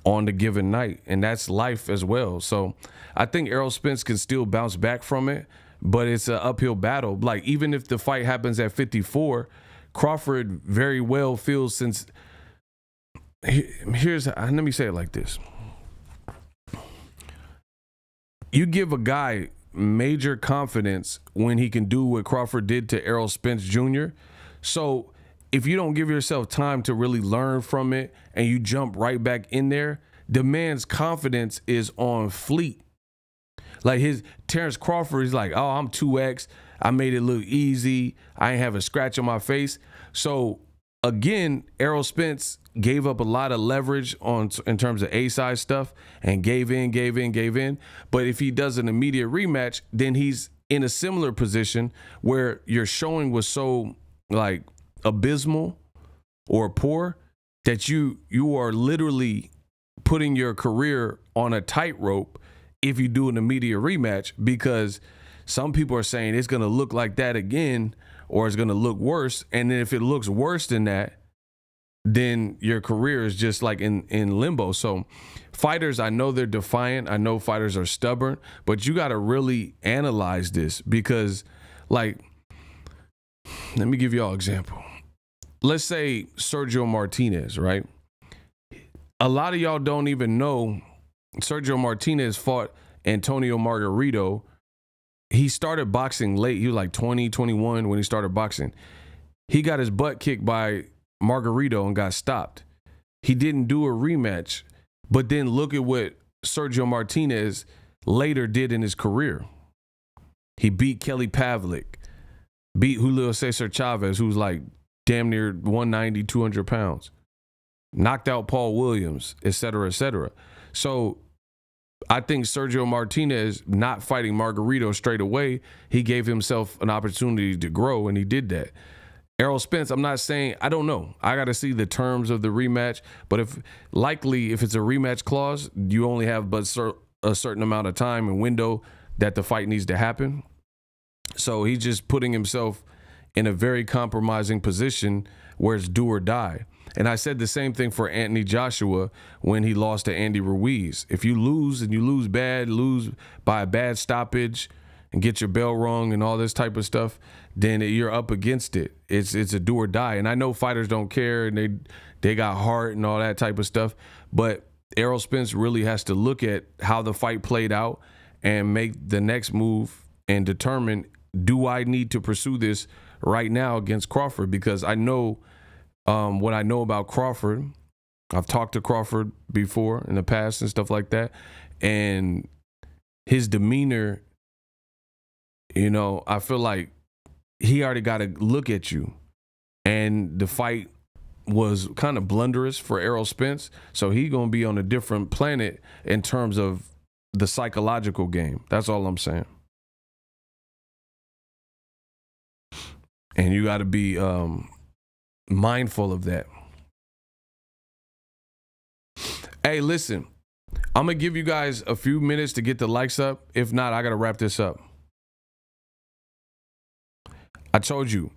on the given night, and that's life as well. So I think Errol Spence can still bounce back from it, but it's an uphill battle. Like, even if the fight happens at 54, Crawford very well feels, since let me say it like this. You give a guy major confidence when he can do what Crawford did to Errol Spence Jr. So if you don't give yourself time to really learn from it and you jump right back in there, the man's confidence is on fleek. Like Terence Crawford is like, oh, I'm 2X. I made it look easy. I ain't have a scratch on my face. So again, Errol Spence gave up a lot of leverage in terms of A-side stuff and gave in. But if he does an immediate rematch, then he's in a similar position where your showing was so like abysmal or poor that you are literally putting your career on a tightrope if you do an immediate rematch, because some people are saying it's going to look like that again or it's going to look worse. And then if it looks worse than that, then your career is just like in limbo. So fighters, I know they're defiant. I know fighters are stubborn, but you got to really analyze this because, like, let me give y'all an example. Let's say Sergio Martinez, right? A lot of y'all don't even know Sergio Martinez fought Antonio Margarito. He started boxing late. He was like 20, 21 when he started boxing. He got his butt kicked by Margarito and got stopped. He didn't do a rematch, but then look at what Sergio Martinez later did in his career. He beat Kelly Pavlik, beat Julio Cesar Chavez, who's like damn near 190, 200 pounds, knocked out Paul Williams, et cetera, et cetera. So I think Sergio Martinez not fighting Margarito straight away, he gave himself an opportunity to grow, and he did that. Errol Spence, I'm not saying, I don't know. I got to see the terms of the rematch. But if it's a rematch clause, you only have but a certain amount of time and window that the fight needs to happen. So he's just putting himself in a very compromising position where it's do or die. And I said the same thing for Anthony Joshua when he lost to Andy Ruiz. If you lose and you lose bad, lose by a bad stoppage and get your bell rung and all this type of stuff, then you're up against it. It's a do or die. And I know fighters don't care and they got heart and all that type of stuff. But Errol Spence really has to look at how the fight played out and make the next move and determine, do I need to pursue this right now against Crawford? Because I know what I know about Crawford. I've talked to Crawford before in the past and stuff like that. And his demeanor, you know, I feel like he already got to look at you. And the fight was kind of blunderous for Errol Spence. So he's going to be on a different planet in terms of the psychological game. That's all I'm saying. And you got to be mindful of that. Hey, listen, I'm going to give you guys a few minutes to get the likes up. If not, I got to wrap this up. I told you,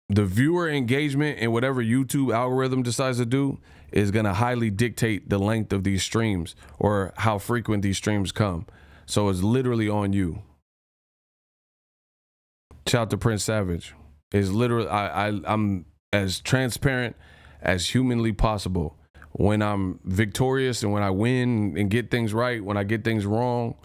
the viewer engagement and whatever YouTube algorithm decides to do is going to highly dictate the length of these streams or how frequent these streams come. So it's literally on you. Shout out to Prince Savage. is literally I'm as transparent as humanly possible. When I'm victorious and when I win and get things right, when I get things wrong,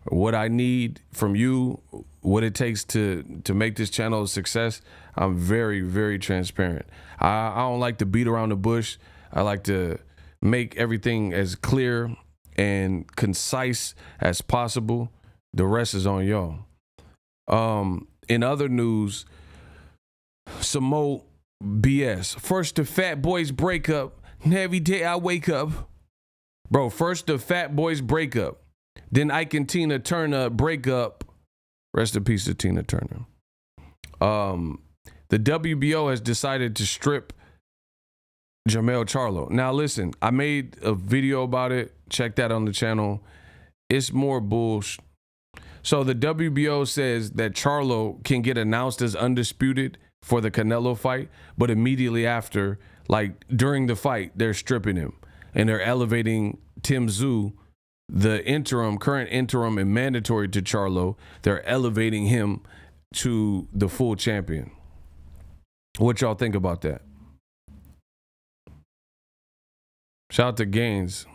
what I need from you, what it takes to make this channel a success, I'm very, very transparent. I don't like to beat around the bush. I like to make everything as clear and concise as possible. The rest is on y'all. In other news, some more BS. First, the Fat Boys breakup. Every day I wake up. Bro, first the Fat Boys breakup. Then Ike and Tina Turner breakup. Rest in peace to Tina Turner. The WBO has decided to strip Jermell Charlo. Now listen, I made a video about it. Check that on the channel. It's more bullshit. So the WBO says that Charlo can get announced as undisputed for the Canelo fight, but immediately after, like during the fight, they're stripping him and they're elevating Tim Tszyu, the current interim and mandatory to Charlo. They're elevating him to the full champion. What y'all think about that? Shout out to Gaines.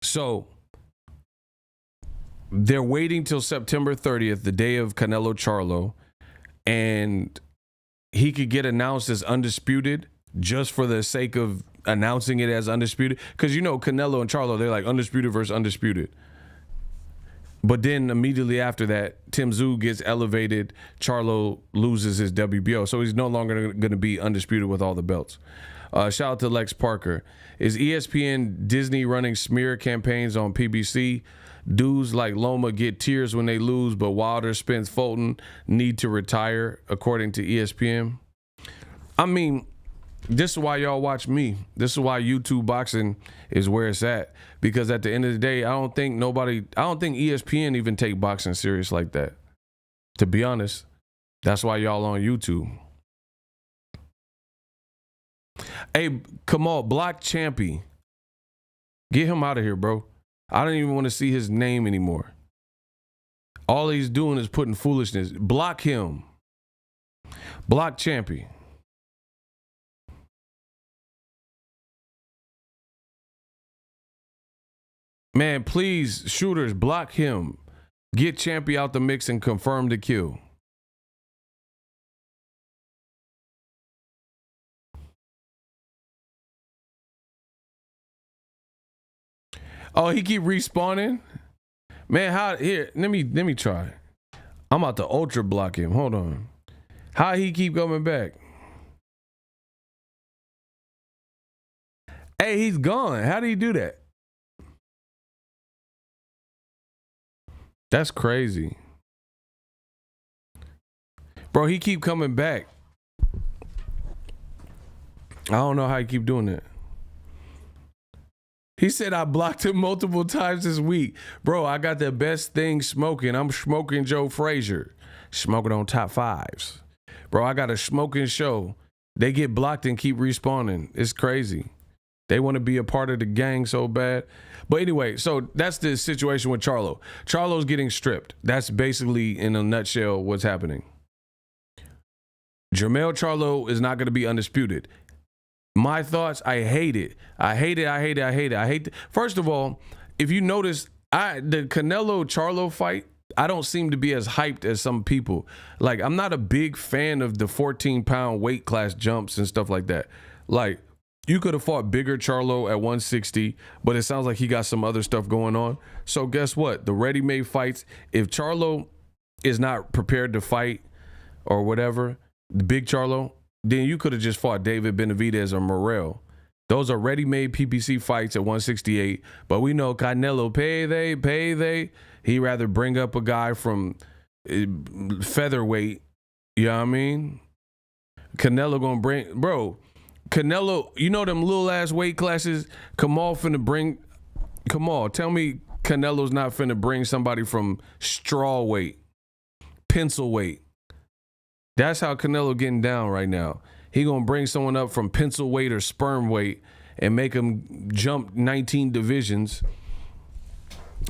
So they're waiting till September 30th, the day of Canelo Charlo, and he could get announced as undisputed just for the sake of announcing it as undisputed. Because you know Canelo and Charlo, they're like undisputed versus undisputed. But then immediately after that, Tim Tszyu gets elevated. Charlo loses his WBO. So he's no longer going to be undisputed with all the belts. Shout out to Lex Parker. Is ESPN Disney running smear campaigns on PBC? Dudes like Loma get tears when they lose, but Wilder, Spence, Fulton need to retire, according to ESPN. I mean, this is why y'all watch me. This is why YouTube boxing is where it's at. Because at the end of the day, I don't think ESPN even take boxing serious like that. To be honest, that's why y'all on YouTube. Hey, Kamal, block Champy. Get him out of here, bro. I don't even want to see his name anymore. All he's doing is putting foolishness. Block him. Block Champy. Man, please, shooters, block him. Get Champy out the mix and confirm the kill. Oh, he keep respawning? Man, how here, let me try. I'm about to ultra block him. Hold on. How he keep coming back? Hey, he's gone. How did he do that? That's crazy. Bro, he keep coming back. I don't know how he keep doing that. He said I blocked him multiple times this week. Bro, I got the best thing smoking. I'm smoking Joe Frazier. Smoking on top fives. Bro, I got a smoking show. They get blocked and keep respawning. It's crazy. They want to be a part of the gang so bad. But anyway, so that's the situation with Charlo. Charlo's getting stripped. That's basically, in a nutshell, what's happening. Jermell Charlo is not going to be undisputed. My thoughts, I hate it. I hate it. First of all, if you notice, the Canelo Charlo fight, I don't seem to be as hyped as some people. Like, I'm not a big fan of the 14-pound weight class jumps and stuff like that. Like, you could have fought bigger Charlo at 160, but it sounds like he got some other stuff going on. So guess what? The ready-made fights, if Charlo is not prepared to fight or whatever, the big Charlo, then you could have just fought David Benavidez or Morrell. Those are ready-made PPC fights at 168. But we know Canelo, pay. He rather bring up a guy from featherweight. You know what I mean? Canelo gonna bring, bro. Canelo, you know them little ass weight classes. Kamal, tell me Canelo's not finna bring somebody from straw weight, pencil weight. That's how Canelo getting down right now. He gonna bring someone up from pencil weight or sperm weight and make him jump 19 divisions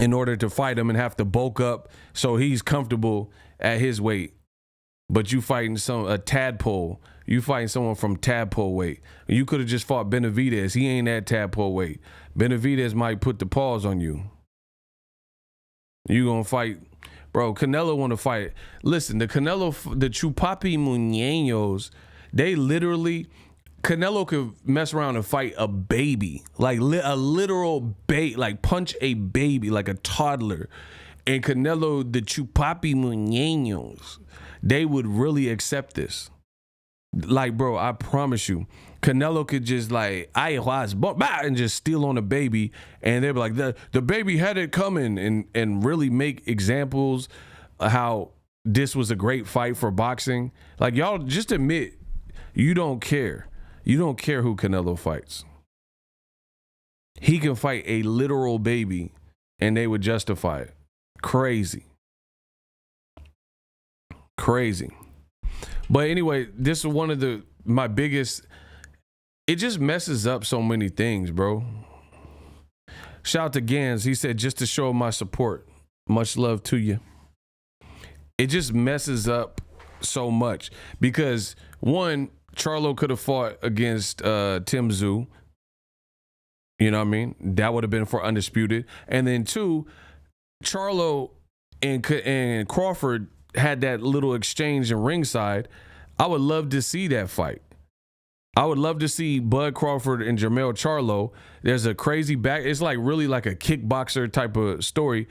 in order to fight him and have to bulk up so he's comfortable at his weight. but you fighting a tadpole. You fighting someone from tadpole weight. You could have just fought Benavidez. He ain't at tadpole weight. Benavidez might put the paws on you. You gonna fight, bro? Canelo want to fight. Listen, the Chupapi Muñeños, they literally, Canelo could mess around and fight a baby, like a literal baby, like punch a baby, like a toddler. And Canelo, the Chupapi Muñeños, they would really accept this. Like, bro, I promise you, Canelo could just like, and just steal on a baby, and they'd be like, the baby had it coming, and really make examples of how this was a great fight for boxing. Like, y'all just admit you don't care. You don't care who Canelo fights. He can fight a literal baby, and they would justify it. Crazy. Crazy. But anyway, this is one of my biggest, it just messes up so many things, bro. Shout out to Gans. He said, just to show my support. Much love to you. It just messes up so much because, one, Charlo could have fought against Tim Tszyu. You know what I mean? That would have been for Undisputed. And then two, Charlo and Crawford had that little exchange in ringside. I would love to see that fight. I would love to see Bud Crawford and Jermell Charlo. There's a crazy it's like really like a kickboxer type of story.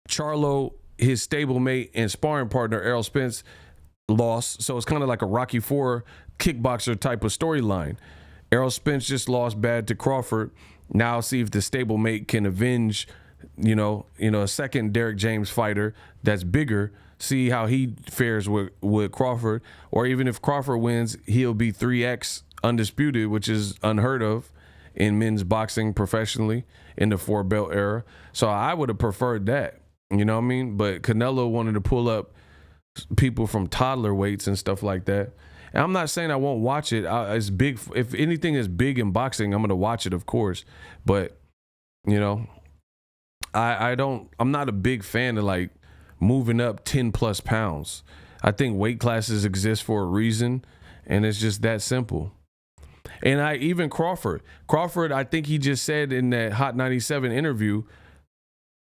Charlo, his stablemate and sparring partner, Errol Spence, lost. So it's kind of like a Rocky IV kickboxer type of storyline. Errol Spence just lost bad to Crawford. Now see if the stablemate can avenge, a second Derek James fighter that's bigger. See how he fares with Crawford. Or even if Crawford wins, he'll be 3X Undisputed, which is unheard of in men's boxing professionally in the 4-belt era. So I would have preferred that. You know what I mean? But Canelo wanted to pull up people from toddler weights and stuff like that. And I'm not saying I won't watch it. It's big. If anything is big in boxing, I'm going to watch it, of course. But, I'm not a big fan of like moving up 10 plus pounds. I think weight classes exist for a reason, and it's just that simple. And even Crawford, I think he just said in that Hot 97 interview,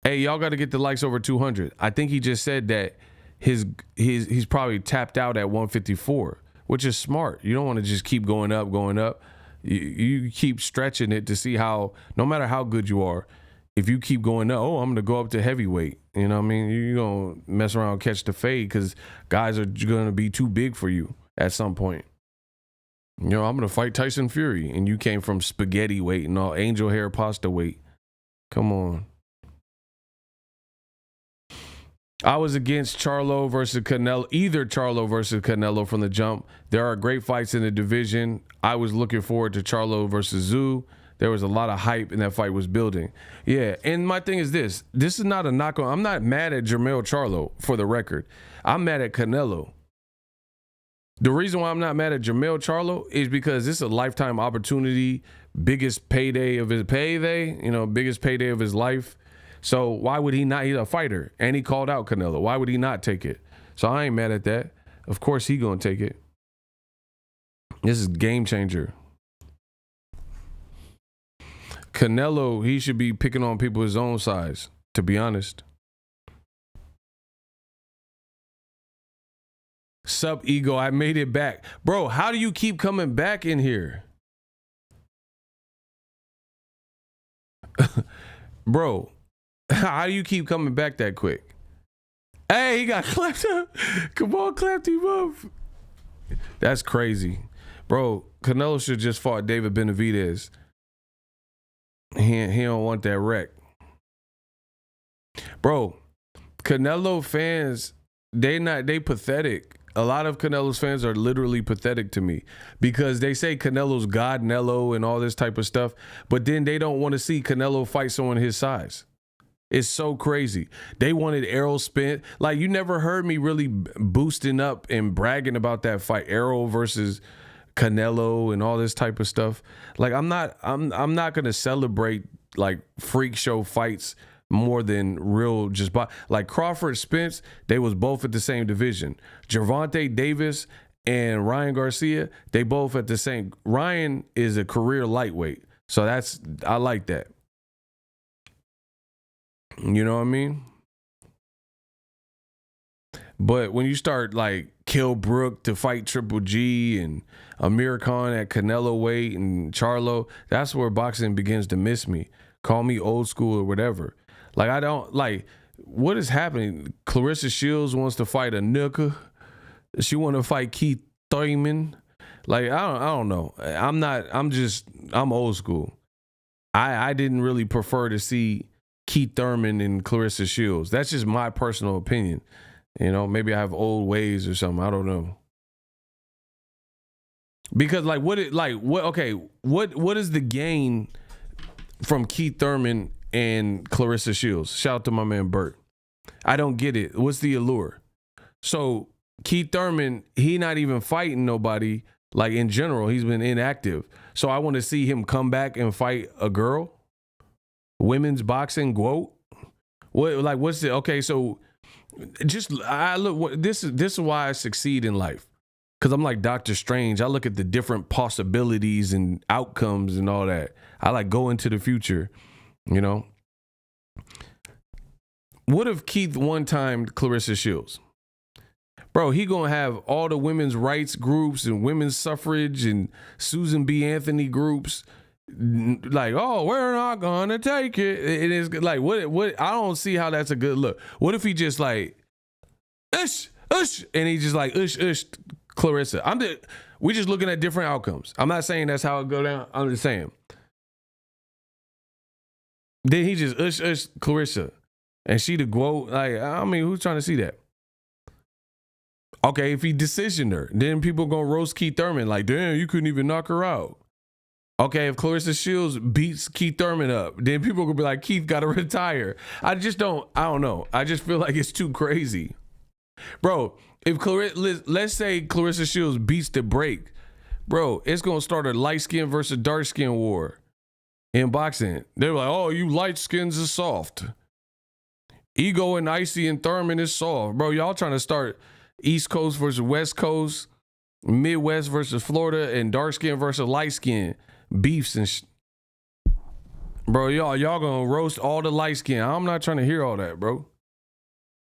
hey, y'all got to get the likes over 200. I think he just said that he's probably tapped out at 154, which is smart. You don't want to just keep going up. You keep stretching it to see how, no matter how good you are, if you keep going up, I'm going to go up to heavyweight. You know what I mean? You're going to mess around and catch the fade because guys are going to be too big for you at some point. I'm going to fight Tyson Fury, and you came from spaghetti weight and all angel hair pasta weight. Come on. I was against Charlo versus Canelo, either Charlo versus Canelo from the jump. There are great fights in the division. I was looking forward to Charlo versus Tszyu. There was a lot of hype and that fight was building. Yeah, and my thing is this is not a knock on, I'm not mad at Jermell Charlo, for the record. I'm mad at Canelo. The reason why I'm not mad at Jermell Charlo is because this is a lifetime opportunity, biggest payday of his biggest payday of his life. So why would he not? He's a fighter, and he called out Canelo. Why would he not take it? So I ain't mad at that. Of course he gonna take it. This is game changer. Canelo, he should be picking on people his own size, to be honest. Sup, Ego, I made it back. Bro, how do you keep coming back in here? Bro, how do you keep coming back that quick? Hey, he got clapped up. Come on, clapped him up. That's crazy. Bro, Canelo should just fought David Benavidez. He don't want that wreck. Bro, Canelo fans, they pathetic. A lot of Canelo's fans are literally pathetic to me because they say Canelo's God Nello and all this type of stuff, but then they don't want to see Canelo fight someone his size. It's so crazy. They wanted Errol Spence. Like, you never heard me really boosting up and bragging about that fight, Errol versus Canelo and all this type of stuff. Like, I'm not going to celebrate like freak show fights more than real just like Crawford, Spence, they was both at the same division. Gervonta Davis and Ryan Garcia, they both at the same. Ryan is a career lightweight. So I like that. You know what I mean? But when you start like Kell Brook to fight Triple G and Amir Khan at Canelo weight and Charlo, that's where boxing begins to miss me. Call me old school or whatever. Like, I don't like what is happening. Clarissa Shields wants to fight Anuka. She want to fight Keith Thurman. Like, I don't know. I'm old school. I didn't really prefer to see Keith Thurman and Clarissa Shields. That's just my personal opinion. You know, maybe I have old ways or something. I don't know. Because what is the gain from Keith Thurman and Clarissa Shields? Shout out to my man Bert. I don't get it. What's the allure? So Keith Thurman, he not even fighting nobody. Like, in general, he's been inactive. So I want to see him come back and fight a girl. Women's boxing, quote. What's it? Okay, so this is why I succeed in life. Because I'm like Doctor Strange. I look at the different possibilities and outcomes and all that. I like go into the future, you know. What if Keith one-timed Clarissa Shields? Bro, he gonna have all the women's rights groups and women's suffrage and Susan B. Anthony groups like, oh, we're not gonna take it. It is like, what? I don't see how that's a good look. What if he just like, ush, and he just like, ush, Clarissa. We just looking at different outcomes. I'm not saying that's how it go down. I'm just saying. Then he just ush, Clarissa, and she the quote. Like, I mean, who's trying to see that? Okay, if he decisioned her, then people gonna roast Keith Thurman like, damn, you couldn't even knock her out. Okay, if Clarissa Shields beats Keith Thurman up, then people gonna be like, Keith gotta retire. I don't know. I just feel like it's too crazy. Bro, let's say Clarissa Shields beats the break, bro, it's gonna start a light skin versus dark skin war in boxing. They're like, oh, you light skins is soft. Ego and Icy and Thurman is soft. Bro, y'all trying to start East Coast versus West Coast, Midwest versus Florida, and dark skin versus light skin beefs and bro, y'all gonna roast all the light skin. I'm not trying to hear all that, bro.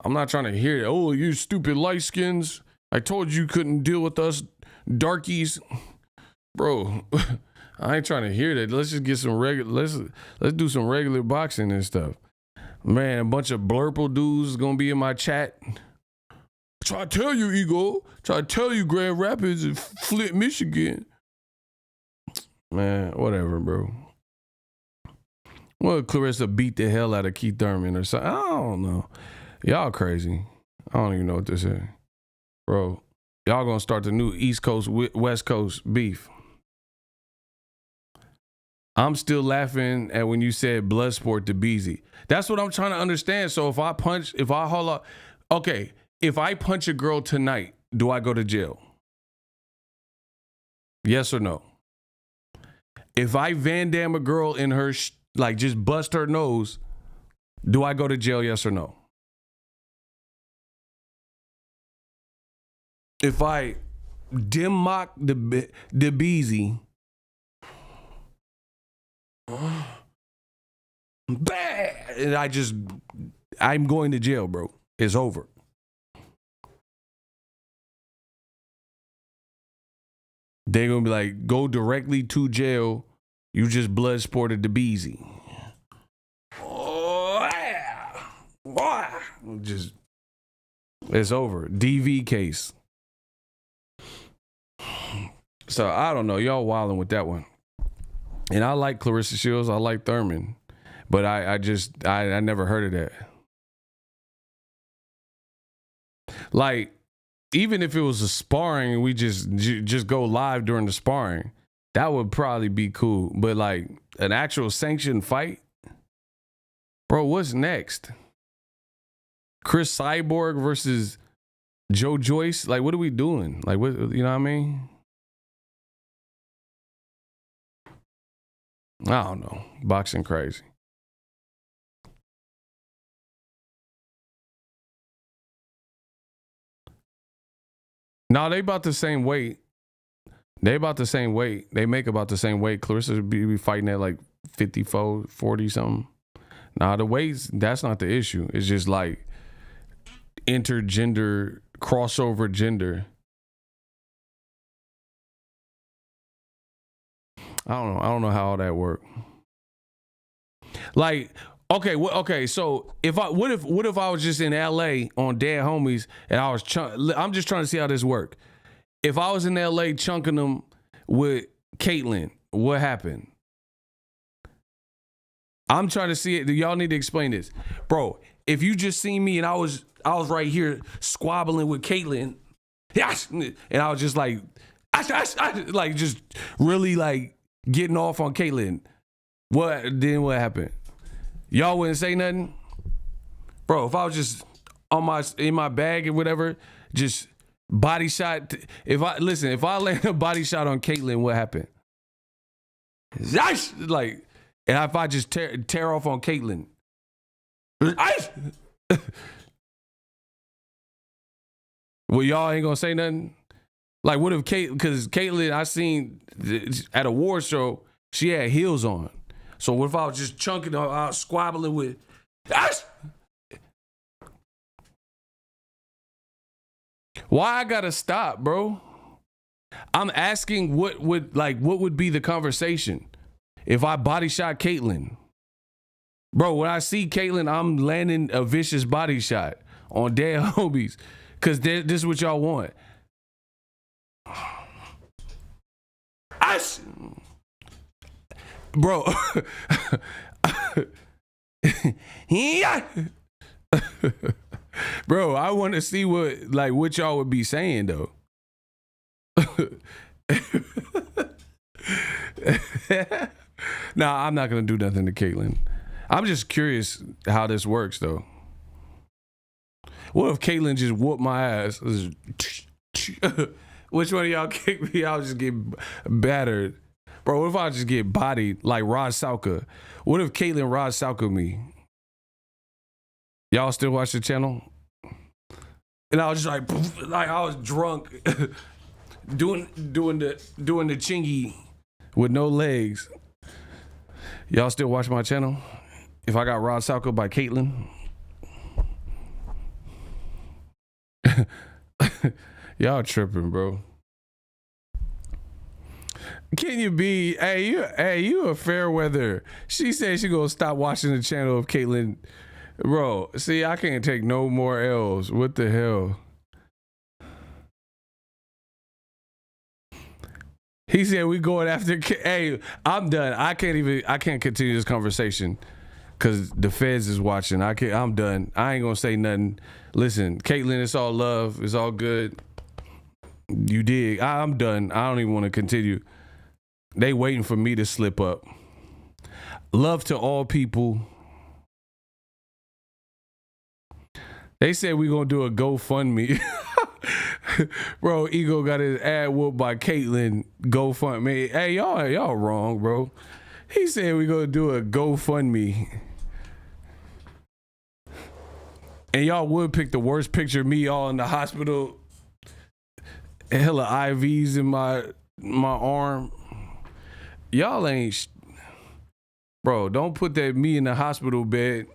I'm not trying to hear it. Oh, you stupid light skins. I told you couldn't deal with us darkies. Bro, I ain't trying to hear that. Let's just get some regular, let's do some regular boxing and stuff. Man, a bunch of blurple dudes is gonna be in my chat. Try to tell you, Ego. Try to tell you, Grand Rapids and Flint, Michigan. Man, whatever, bro. Well, Clarissa beat the hell out of Keith Thurman or something. I don't know. Y'all crazy. I don't even know what this is. Bro, y'all gonna start the new East Coast, West Coast beef. I'm still laughing at when you said Bloodsport to Beezy. That's what I'm trying to understand. So if I hold up, okay, if I punch a girl tonight, do I go to jail? Yes or no? If I Van Damme a girl in her, like just bust her nose, do I go to jail? Yes or no? If I dim mock the Beezy, and I'm going to jail, bro. It's over. They're going to be like, go directly to jail. You just blood sported the Beezy. Oh, yeah. Just, it's over. DV case. So I don't know. Y'all wilding with that one. And I like Clarissa Shields. I like Thurman. But I never heard of that. Like, even if it was a sparring and we just go live during the sparring, that would probably be cool. But like an actual sanctioned fight, bro, what's next? Chris Cyborg versus Joe Joyce? Like, what are we doing? Like, what, you know what I mean? I don't know. Boxing crazy. No, they about the same weight. They about the same weight. They make about the same weight. Clarissa be fighting at like 54, 40 something. Nah, the weights, that's not the issue. It's just like intergender, crossover gender. I don't know how all that work. Like, okay, so what if I was just in LA on Dead Homies and I was I'm just trying to see how this work. If I was in LA chunking them with Caitlyn, what happened? I'm trying to see it. Y'all need to explain this. Bro, if you just seen me and I was right here squabbling with Caitlyn, yes, and I was just like, like just really like getting off on Caitlyn, what happened? Y'all wouldn't say nothing? Bro, if I was just in my bag or whatever, just body shot. If I land a body shot on Caitlyn, what happened? Like, and if I just tear off on Caitlyn, well, y'all ain't gonna say nothing. Like, what if because Caitlyn, I seen at a war show, she had heels on. So what if I was just chunking, I was squabbling with, why I gotta stop, bro? I'm asking what would be the conversation if I body shot Caitlyn? Bro, when I see Caitlyn, I'm landing a vicious body shot on Dead Homies. Cause this is what y'all want. Bro. Bro, I want to see what y'all would be saying though. Nah, I'm not gonna do nothing to Caitlyn. I'm just curious how this works though. What if Caitlyn just whooped my ass? Which one of y'all kick me? I'll just get battered. Bro, what if I just get bodied like Rod Salka? What if Caitlyn Rod Salka me? Y'all still watch the channel? And I was just like I was drunk, doing the chingy with no legs. Y'all still watch my channel? If I got Rod Salka by Caitlyn. Y'all tripping, bro. Can you be? Hey, you a fair weather. She said she gonna stop watching the channel of Caitlyn. Bro, see, I can't take no more L's. What the hell? He said we going after. Hey, I'm done. I can't continue this conversation because the feds is watching. I'm done. I ain't gonna say nothing. Listen, Caitlyn, it's all love. It's all good. You dig? I'm done. I don't even want to continue. They waiting for me to slip up. Love to all people. They said we gonna do a GoFundMe. Bro, Ego got his ad whooped by Caitlyn. GoFundMe. Hey, y'all wrong, bro. He said we gonna do a GoFundMe. And y'all would pick the worst picture of me all in the hospital. Hella IVs in my arm. Y'all ain't, bro, don't put that me in the hospital bed.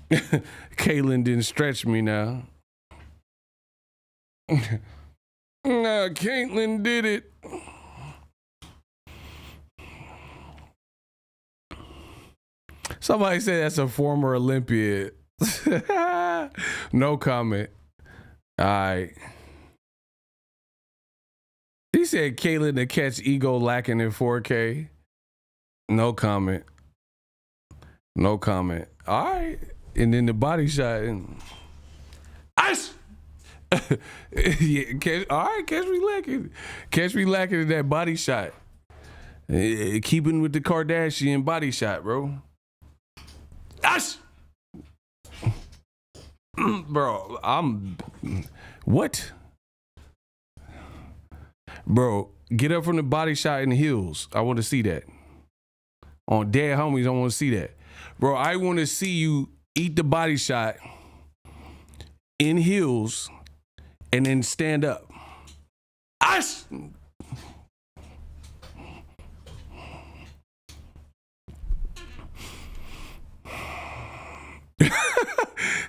Caitlyn didn't stretch me now. Nah, Caitlyn did it. Somebody said that's a former Olympian. No comment. All right. He said Caitlyn to catch Ego lacking in 4K. No comment. No comment. All right. And then the body shot. Ice! Yeah, all right, catch me lacking. Catch me lacking in that body shot. Keeping with the Kardashian body shot, bro. Ice! Bro, what? Bro, get up from the body shot in the heels. I want to see that. On Dead Homies, I want to see that. Bro, I want to see you eat the body shot in heels and then stand up.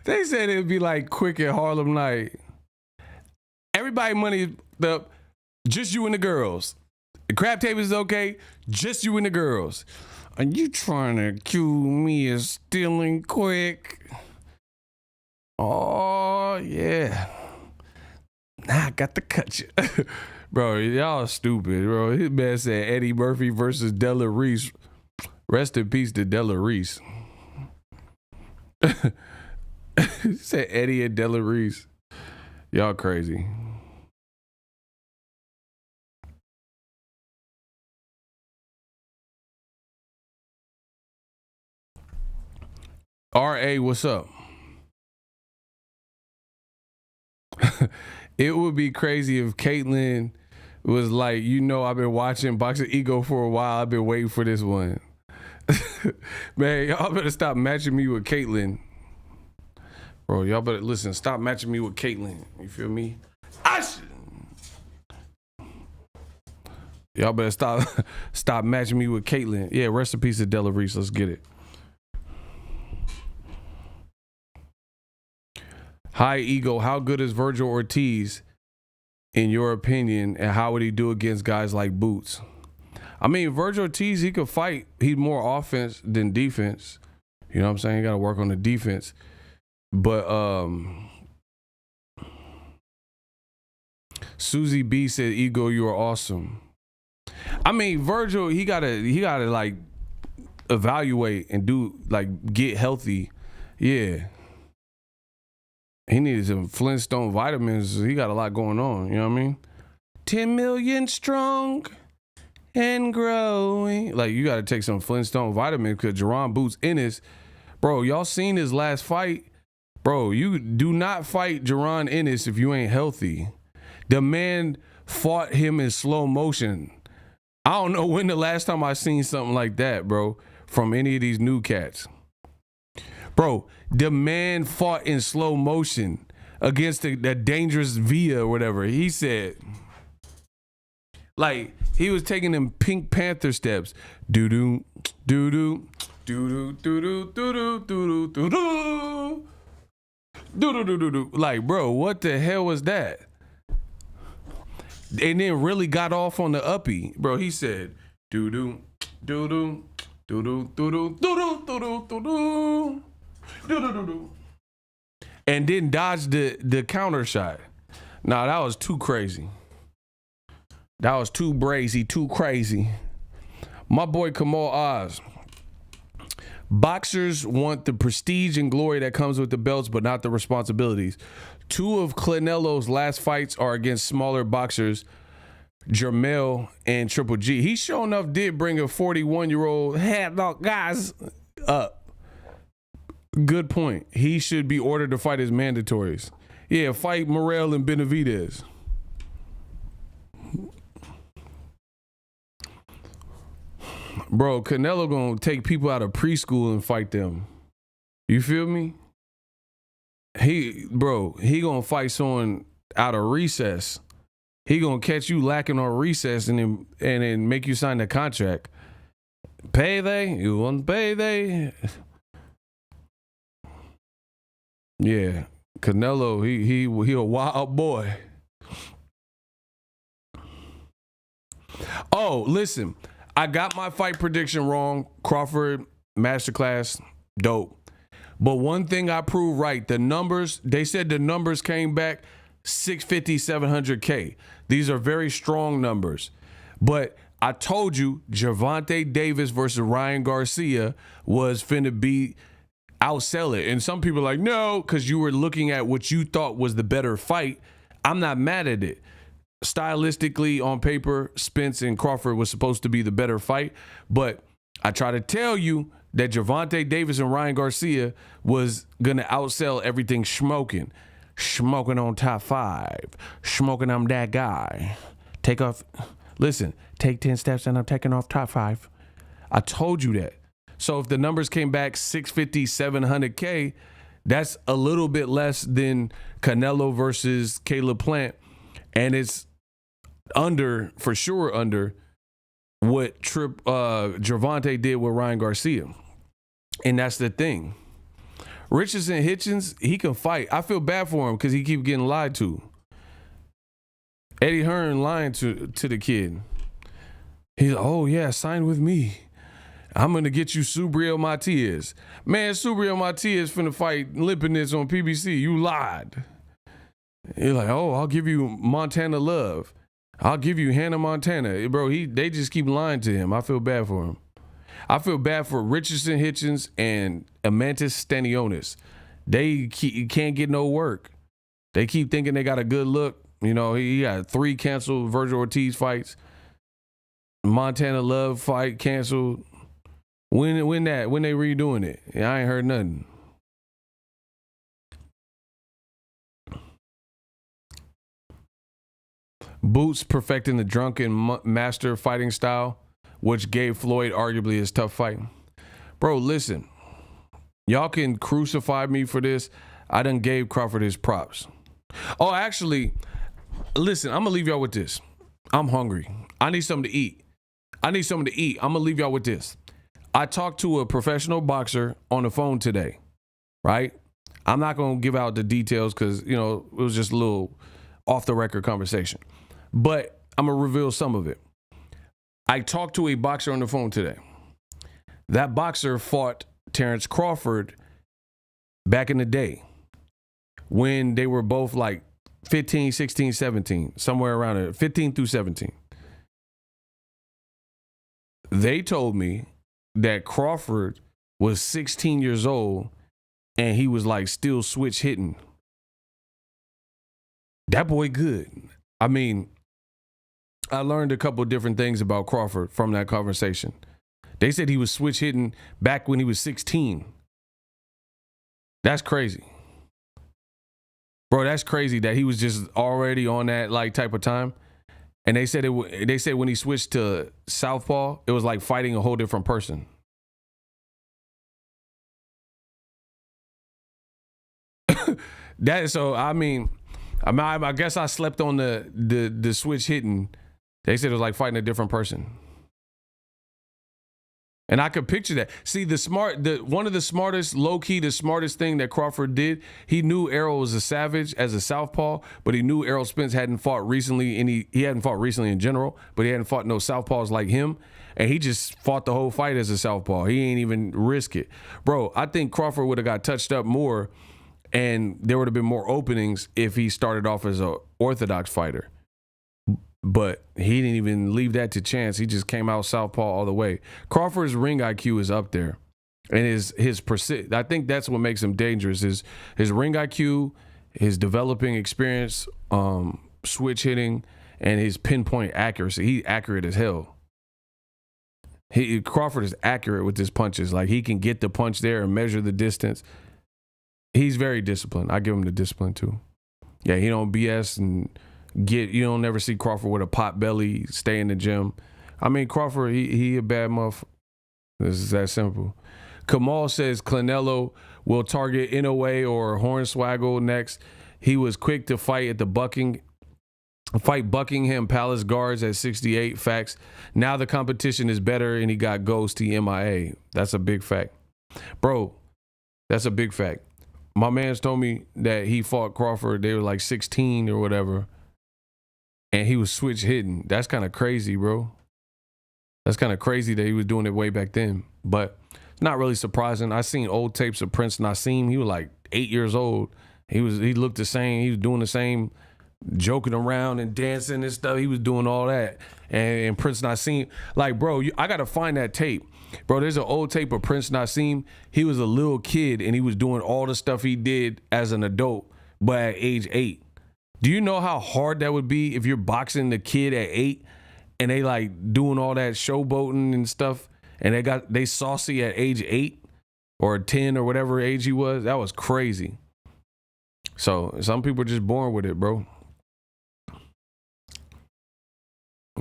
They said it'd be like quick at Harlem Night. Everybody money up, just you and the girls. The crap table is okay, just you and the girls. Are you trying to accuse me of stealing quick? Oh, yeah. Now I got to cut you. Bro, y'all stupid, bro. His man said Eddie Murphy versus Della Reese. Rest in peace to Della Reese. He said Eddie and Della Reese. Y'all crazy. RA, what's up? It would be crazy if Caitlyn was like, you know, I've been watching Boxing Ego for a while. I've been waiting for this one. Man, y'all better stop matching me with Caitlyn. Bro, y'all better listen. Stop matching me with Caitlyn. You feel me? Y'all better stop matching me with Caitlyn. Yeah, rest in peace to Della Reese. Let's get it. Hi, Ego. How good is Virgil Ortiz, in your opinion, and how would he do against guys like Boots? I mean, Virgil Ortiz, he could fight. He's more offense than defense. You know what I'm saying? He got to work on the defense. But Susie B said, Ego, you are awesome. I mean, Virgil, he gotta like evaluate and do like get healthy. Yeah. He needs some Flintstone vitamins. He got a lot going on. You know what I mean? 10 million strong and growing. Like, you got to take some Flintstone vitamins because Jerron Boots Ennis, bro, y'all seen his last fight? Bro, you do not fight Jerron Ennis if you ain't healthy. The man fought him in slow motion. I don't know when the last time I seen something like that, bro, from any of these new cats. Bro, the man fought in slow motion against the dangerous Via or whatever. He said, like, he was taking them Pink Panther steps. Doo-doo, doo-doo, doo-doo, doo-doo, doo-doo, doo-doo, doo-doo, doo-doo, doo-doo. Like, bro, what the hell was that? And then really got off on the uppy. Bro, he said, doo-doo, doo-doo, doo-doo, doo-doo, doo-doo, doo-doo, doo-doo. And then dodged the counter shot. Nah, that was too crazy. That was too brazy, too crazy. My boy Kamal Oz. Boxers want the prestige and glory that comes with the belts, but not the responsibilities. 2 of Canelo's last fights are against smaller boxers, Jermell and Triple G. He sure enough did bring a 41-year-old head dog guys up. Good point. He should be ordered to fight his mandatories. Yeah, fight Morrell and Benavidez. Bro, Canelo gonna take people out of preschool and fight them. You feel me? He gonna fight someone out of recess. He gonna catch you lacking on recess and then make you sign the contract. Payday? You want payday? Yeah, Canelo, he a wild boy. Oh, listen, I got my fight prediction wrong. Crawford, masterclass, dope. But one thing I proved right, the numbers, they said the numbers came back 650, 700K. These are very strong numbers. But I told you Gervonta Davis versus Ryan Garcia was finna be outsell it. And some people are like, no, because you were looking at what you thought was the better fight. I'm not mad at it. Stylistically, on paper, Spence and Crawford was supposed to be the better fight. But I try to tell you that Gervonta Davis and Ryan Garcia was going to outsell everything smoking. Smoking on top 5. Smoking, I'm that guy. Take off. Listen, take 10 steps and I'm taking off top 5. I told you that. So if the numbers came back 650, 700K, That's a little bit less than Canelo versus Caleb Plant, and it's for sure under what Gervonta did with Ryan Garcia. And that's the thing. Richardson Hitchens, he can fight. I feel bad for him because he keep getting lied to. Eddie Hearn lying to the kid. He's like, oh yeah, sign with me. I'm going to get you Subriel Matias. Man, Subriel Matias finna fight Lipinets on PBC. You lied. You're like, oh, I'll give you Montana Love. I'll give you Hannah Montana. Bro, they just keep lying to him. I feel bad for him. I feel bad for Richardson Hitchens and Amantis Stanionis. They can't get no work. They keep thinking they got a good look. You know, he got 3 canceled Virgil Ortiz fights. Montana Love fight canceled. When they redoing it? I ain't heard nothing. Boots perfecting the drunken master fighting style, which gave Floyd arguably his tough fight. Bro, listen. Y'all can crucify me for this. I done gave Crawford his props. Oh, actually, listen, I'm going to leave y'all with this. I'm hungry. I need something to eat. I'm going to leave y'all with this. I talked to a professional boxer on the phone today, right? I'm not going to give out the details because, you know, it was just a little off-the-record conversation. But I'm going to reveal some of it. I talked to a boxer on the phone today. That boxer fought Terence Crawford back in the day when they were both like 15, 16, 17, somewhere around there, 15 through 17. They told me that Crawford was 16 years old and he was like still switch hitting. That boy good. I mean, I learned a couple of different things about Crawford from that conversation. They said he was switch hitting back when he was 16. That's crazy. Bro, that's crazy that he was just already on that like type of time. And they said when he switched to southpaw, it was like fighting a whole different person. I guess I slept on the switch hitting. They said it was like fighting a different person. And I could picture that. See, one of the smartest, low-key, the smartest thing that Crawford did, he knew Errol was a savage as a southpaw, but he knew Errol Spence hadn't fought recently, and he hadn't fought recently in general, but he hadn't fought no southpaws like him, and he just fought the whole fight as a southpaw. He ain't even risk it. Bro, I think Crawford would have got touched up more, and there would have been more openings if he started off as an orthodox fighter. But he didn't even leave that to chance. He just came out southpaw all the way. Crawford's ring IQ is up there. And his precision, I think that's what makes him dangerous, is his ring IQ, his developing experience, switch hitting, and his pinpoint accuracy. He's accurate as hell. Crawford is accurate with his punches. Like, he can get the punch there and measure the distance. He's very disciplined. I give him the discipline too. Yeah, he don't BS and you don't never see Crawford with a pot belly, stay in the gym. I mean, Crawford, he a bad motherfucker. This is that simple. Kamal says Canelo will target Inoue or Hornswoggle next. He was quick to fight at the Buckingham Palace guards at 68. Facts. Now the competition is better and he got ghost. He MIA. That's a big fact. Bro, that's a big fact. My man's told me that he fought Crawford. They were like 16 or whatever. And he was switch hitting. That's kind of crazy, bro. That's kind of crazy that he was doing it way back then. But it's not really surprising. I seen old tapes of Prince Nassim. He was like 8 years old. He looked the same. He was doing the same, joking around and dancing and stuff. He was doing all that. And Prince Nassim, like, bro, I got to find that tape. Bro, there's an old tape of Prince Nassim. He was a little kid and he was doing all the stuff he did as an adult, but at age 8. Do you know how hard that would be if you're boxing the kid at 8 and they like doing all that showboating and stuff and they saucy at age 8 or 10 or whatever age he was? That was crazy. So some people are just born with it, bro.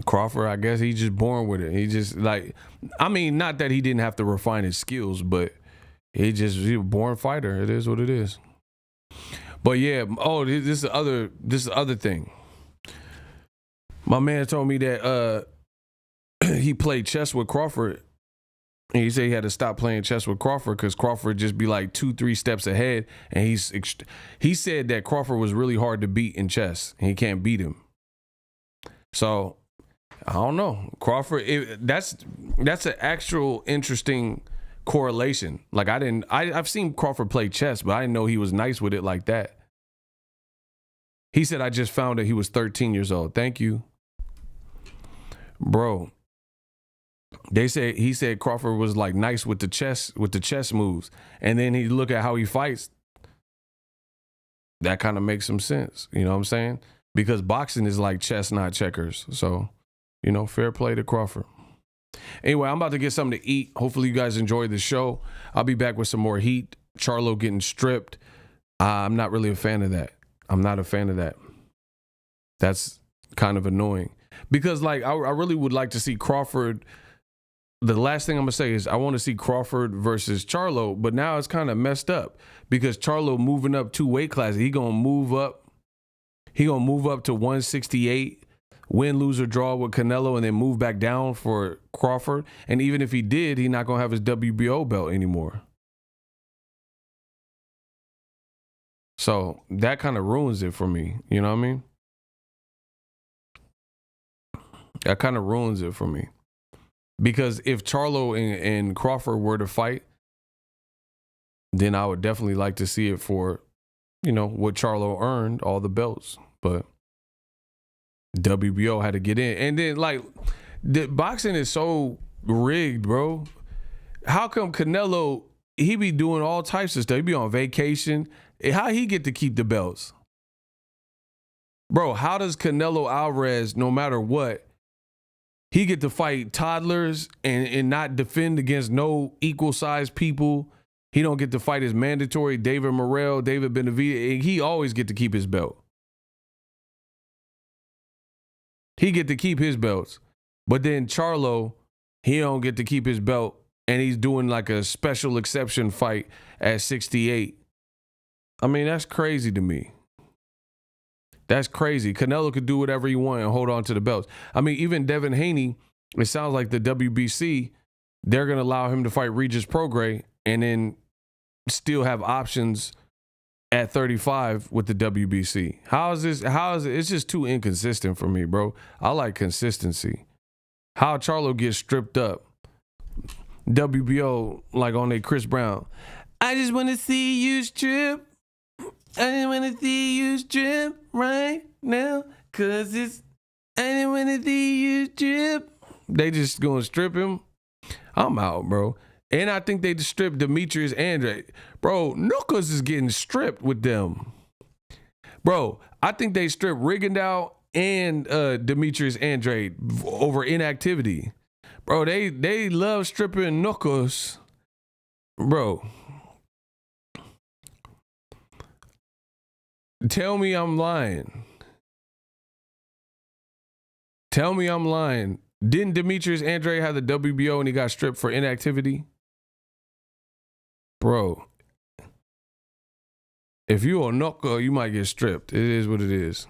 Crawford, I guess he's just born with it. He just like, I mean, not that he didn't have to refine his skills, but He's a born fighter. It is what it is. But yeah, this is the other thing. My man told me that he played chess with Crawford. And he said he had to stop playing chess with Crawford because Crawford just be like 2-3 steps ahead. And he said that Crawford was really hard to beat in chess and he can't beat him. So I don't know. Crawford, that's an actual interesting correlation. Like I've seen Crawford play chess, but I didn't know he was nice with it like that. He said, I just found that he was 13 years old. Thank you. Bro. He said Crawford was like nice with the chess moves. And then he look at how he fights. That kind of makes some sense. You know what I'm saying? Because boxing is like chess, not checkers. So, fair play to Crawford. Anyway, I'm about to get something to eat. Hopefully you guys enjoyed the show. I'll be back with some more heat. Charlo getting stripped. I'm not really a fan of that. I'm not a fan of that. That's kind of annoying. Because like I really would like to see Crawford. The last thing I'm going to say is I want to see Crawford versus Charlo, but now it's kind of messed up because Charlo moving up 2 weight classes. He going to move up. He going to move up to 168, win, lose, or draw with Canelo, and then move back down for Crawford. And even if he did, he's not going to have his WBO belt anymore. So that kind of ruins it for me. You know what I mean? That kind of ruins it for me. Because if Charlo and Crawford were to fight, then I would definitely like to see it for, what Charlo earned, all the belts. But WBO had to get in. And then, like, the boxing is so rigged, bro. How come Canelo, he be doing all types of stuff? He be on vacation. How he get to keep the belts? Bro, how does Canelo Alvarez, no matter what, he get to fight toddlers and not defend against no equal-sized people? He don't get to fight his mandatory David Morrell, David Benavidez. He always get to keep his belt. He get to keep his belts. But then Charlo, he don't get to keep his belt, and he's doing like a special exception fight at 68. I mean, that's crazy to me. That's crazy. Canelo could do whatever he wants and hold on to the belts. I mean, even Devin Haney, it sounds like the WBC, they're going to allow him to fight Regis Prograis and then still have options at 35 with the WBC. How is it? It's just too inconsistent for me, bro. I like consistency. How Charlo gets stripped up. WBO, like on a Chris Brown. I just want to see you strip. I didn't want to see you strip right now, cause I didn't want to see you strip. They just gonna strip him. I'm out, bro. And I think they just stripped Demetrius Andrade. Bro, Knuckles is getting stripped with them. Bro, I think they stripped Rigondeaux and Demetrius Andrade over inactivity. Bro, they love stripping Knuckles. Bro. Tell me I'm lying. Tell me I'm lying. Didn't Demetrius Andrade have the WBO and he got stripped for inactivity? Bro, if you a knuckle, you might get stripped. It is what it is.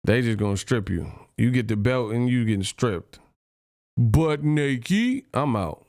They just gonna strip you. You get the belt and you getting stripped. Butt naked, I'm out.